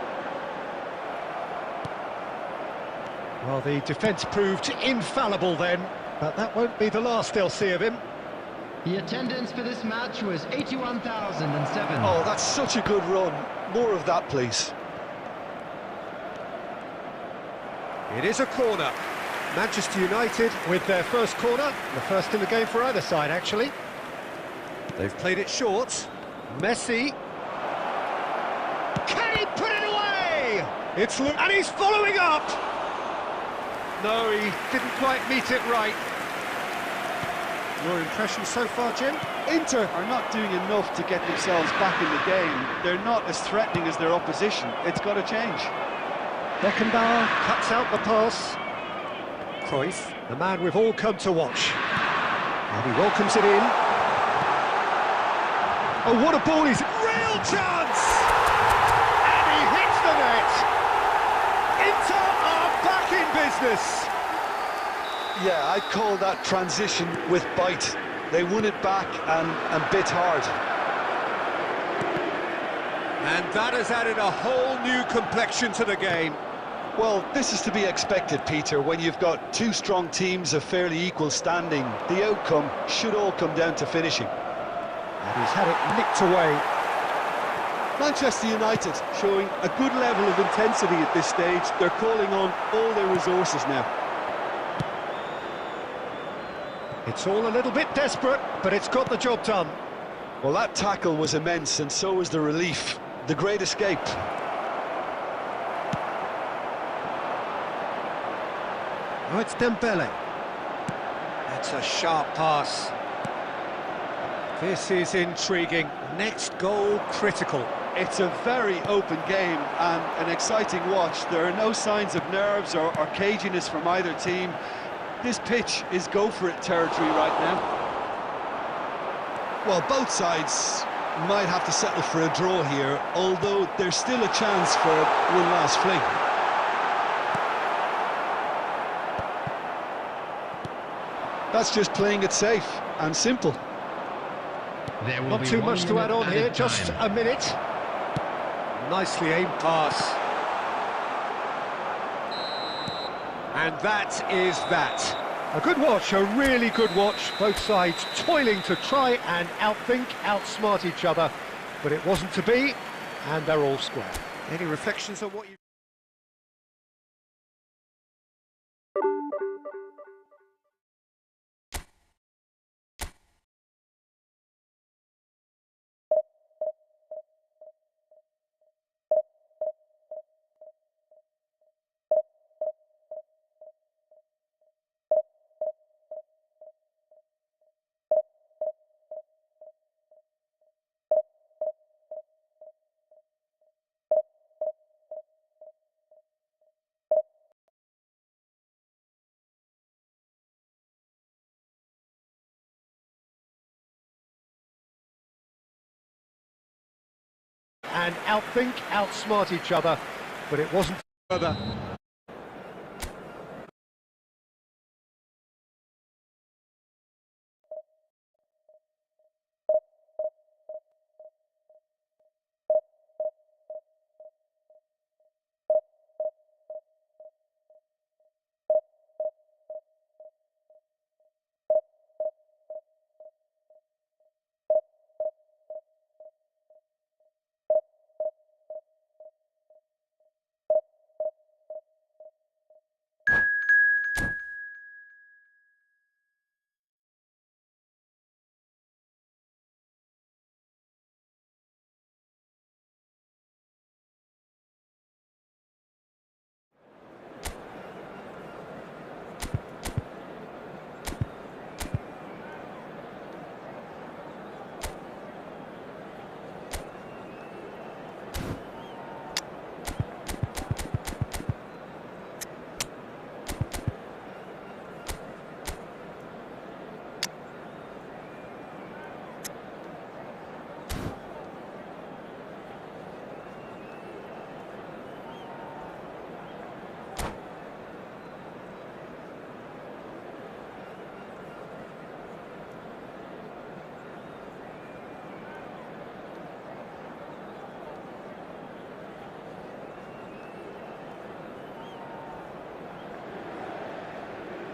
Well, the defence proved infallible then, but that won't be the last they'll see of him. The attendance for this match was 81,007. Oh, that's such a good run. More of that, please. It is a corner. Manchester United with their first corner, the first in the game for either side, actually. They've played it short. Messi. Can he put it away? And he's following up. No, he didn't quite meet it right. Your impression so far, Jim? Inter are not doing enough to get themselves back in the game. They're not as threatening as their opposition. It's got to change. Beckenbauer cuts out the pass. Cruyff, the man we've all come to watch. And he welcomes it in. Oh, what a ball! He's real chance! And he hits the net! Inter are back in business! Yeah, I'd call that transition with bite. They won it back and bit hard. And that has added a whole new complexion to the game. Well, this is to be expected, Peter, when you've got two strong teams of fairly equal standing. The outcome should all come down to finishing. And he's had it nicked away. Manchester United showing a good level of intensity at this stage. They're calling on all their resources now. It's all a little bit desperate, but it's got the job done. Well, that tackle was immense, and so was the relief. The great escape. Oh, it's Dembele. That's a sharp pass. This is intriguing. Next goal critical. It's a very open game and an exciting watch. There are no signs of nerves or caginess from either team. This pitch is go-for-it territory right now. Well, both sides might have to settle for a draw here, although there's still a chance for one last fling. That's just playing it safe and simple. There will Not be too 1 much to add minute on here, added just time. a minute. Nicely aimed pass. And that is that. A good watch, a really good watch. Both sides toiling to try and outthink, outsmart each other. But it wasn't to be, and they're all square. Any reflections on what you... and outthink, outsmart each other, but it wasn't further.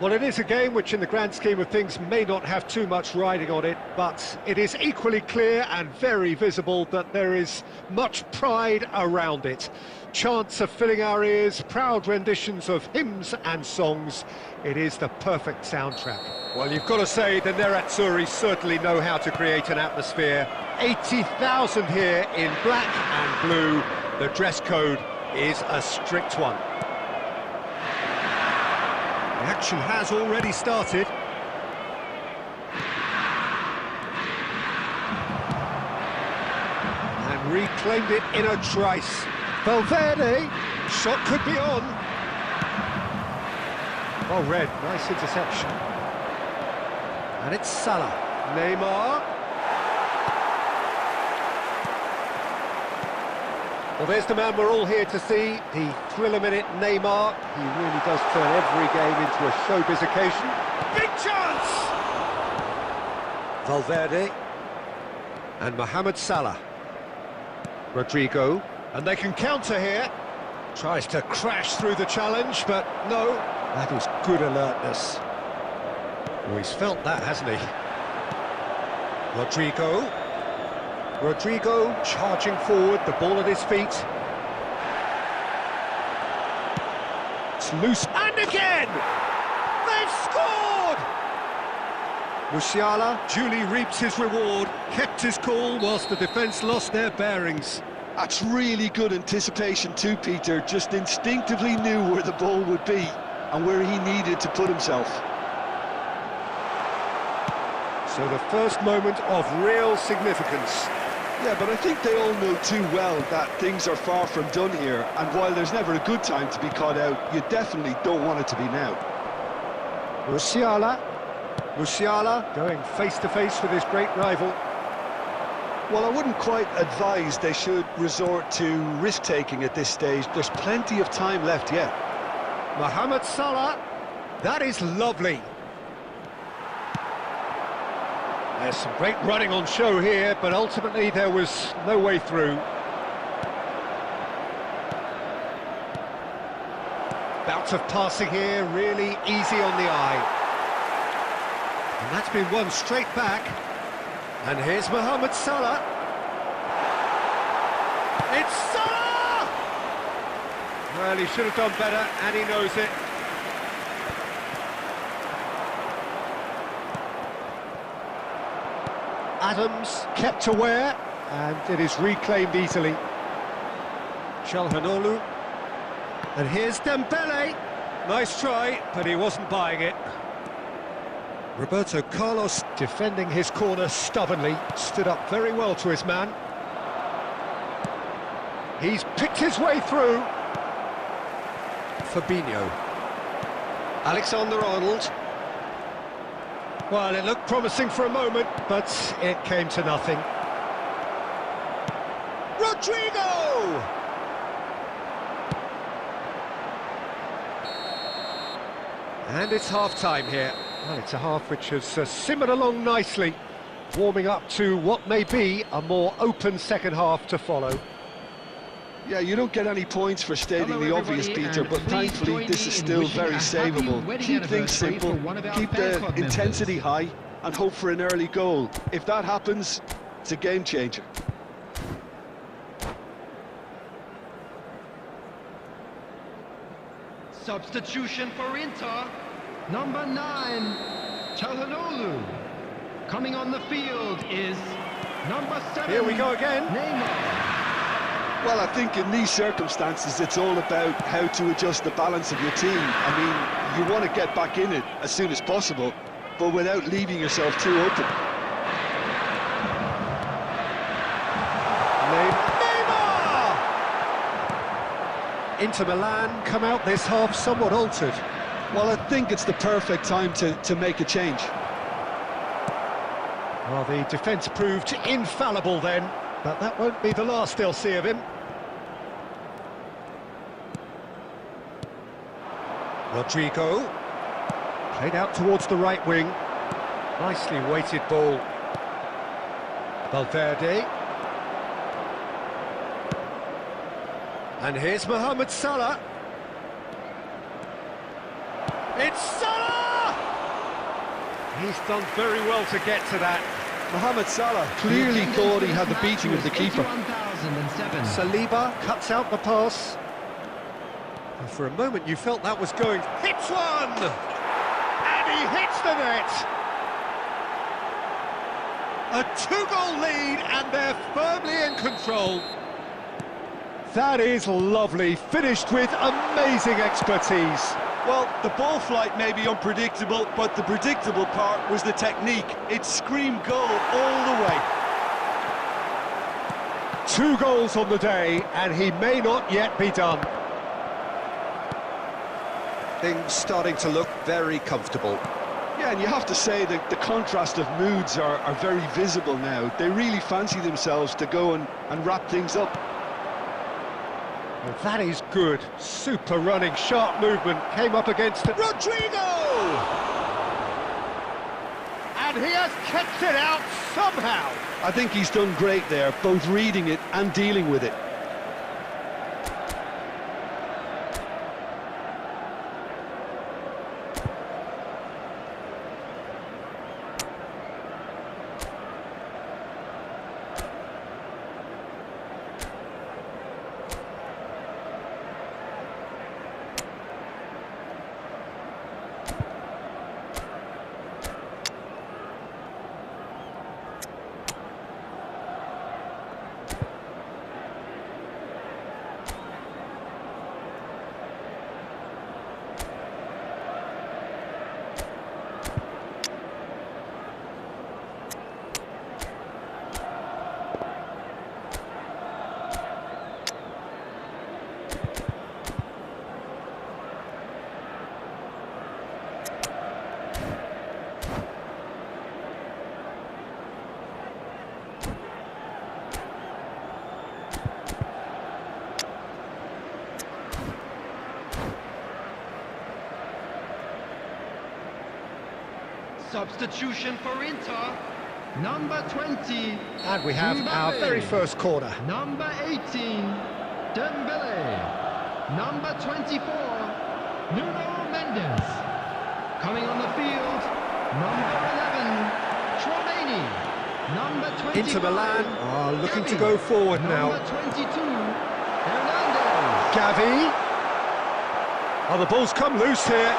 Well, it is a game which in the grand scheme of things may not have too much riding on it, but it is equally clear and very visible that there is much pride around it. Chants are filling our ears, proud renditions of hymns and songs. It is the perfect soundtrack. Well, you've got to say the Nerazzurri certainly know how to create an atmosphere. 80,000 here in black and blue. The dress code is a strict one. The action has already started. And reclaimed it in a trice. Valverde, shot could be on. Well read, nice interception. And it's Salah. Neymar. Well, there's the man we're all here to see, the thriller-minute Neymar. He really does turn every game into a showbiz occasion. Big chance! Valverde. And Mohamed Salah. Rodrigo. And they can counter here. Tries to crash through the challenge, but no. That is good alertness. Oh, he's felt that, hasn't he? Rodrigo charging forward, the ball at his feet. It's loose, and again! They've scored! Musiala duly reaps his reward, kept his cool whilst the defence lost their bearings. That's really good anticipation too, Peter. Just instinctively knew where the ball would be and where he needed to put himself. So the first moment of real significance. Yeah, but I think they all know too well that things are far from done here, and while there's never a good time to be caught out, you definitely don't want it to be now. Musiala going face-to-face with his great rival. Well, I wouldn't quite advise they should resort to risk-taking at this stage. There's plenty of time left yet. Mohamed Salah, that is lovely. There's some great running on show here, but ultimately there was no way through. Bouts of passing here, really easy on the eye. And that's been won straight back. And here's Mohamed Salah. It's Salah! Well, he should have done better, and he knows it. Adams kept aware, and it is reclaimed easily. Çalhanoğlu. And here's Dembele. Nice try, but he wasn't buying it. Roberto Carlos defending his corner stubbornly, stood up very well to his man. He's picked his way through. Fabinho. Alexander-Arnold. Well, it looked promising for a moment, but it came to nothing. Rodrigo! And it's half-time here. Well, it's a half which has simmered along nicely, warming up to what may be a more open second half to follow. Yeah, you don't get any points for stating the obvious, Peter, but thankfully this is still very savable. Keep things simple, keep the intensity high, and hope for an early goal. If that happens, it's a game changer. Substitution for Inter. Number 9, Çalhanoğlu. Coming on the field is number 7. Here we go again. Neymar. Well, I think in these circumstances, it's all about how to adjust the balance of your team. I mean, you want to get back in it as soon as possible, but without leaving yourself too open. Neymar! Inter Milan come out this half somewhat altered. Well, I think it's the perfect time to make a change. Well, the defence proved infallible then, but that won't be the last they'll see of him. Rodrigo. Played out towards the right wing. Nicely weighted ball. Valverde. And here's Mohamed Salah. It's Salah! He's done very well to get to that. Mohamed Salah clearly thought he had the beating of the keeper. 81,007. Saliba cuts out the pass. And for a moment you felt that was going. Hits one! And he hits the net! A 2-goal lead and they're firmly in control. That is lovely, finished with amazing expertise. Well, the ball flight may be unpredictable, but the predictable part was the technique. It screamed goal all the way. 2 goals on the day, and he may not yet be done. Things starting to look very comfortable. Yeah, and you have to say that the contrast of moods are very visible now. They really fancy themselves to go and wrap things up. Well, that is good. Super running, sharp movement. Came up against it. Rodrigo! And he has kept it out somehow. I think he's done great there, both reading it and dealing with it. Substitution for Inter, number 20. And we have our very first corner. Number 18, Dembele. Number 24, Nuno Mendes. Coming on the field, number 11, Chouameni. Number 21, Inter Milan are looking to go forward now. Number 22, Hernandez. Gavi. Oh, the ball's come loose here.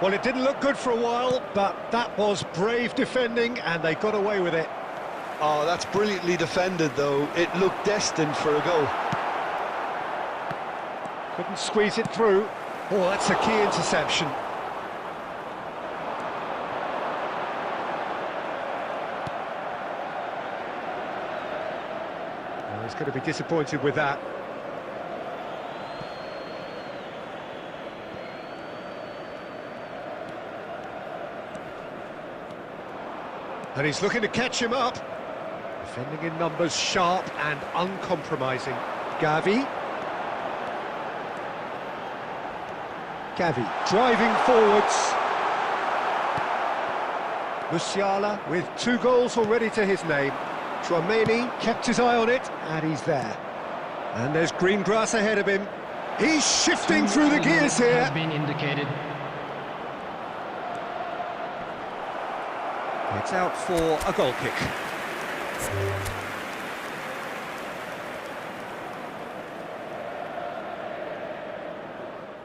Well, it didn't look good for a while, but that was brave defending, and they got away with it. Oh, that's brilliantly defended, though. It looked destined for a goal. Couldn't squeeze it through. Oh, that's a key interception. Oh, he's going to be disappointed with that. And he's looking to catch him up. Defending in numbers, sharp and uncompromising. Gavi. Gavi driving forwards. Musiala with 2 goals already to his name. Chouameni kept his eye on it, and he's there. And there's green grass ahead of him. He's shifting through the gears here. Has been indicated. It's out for a goal kick.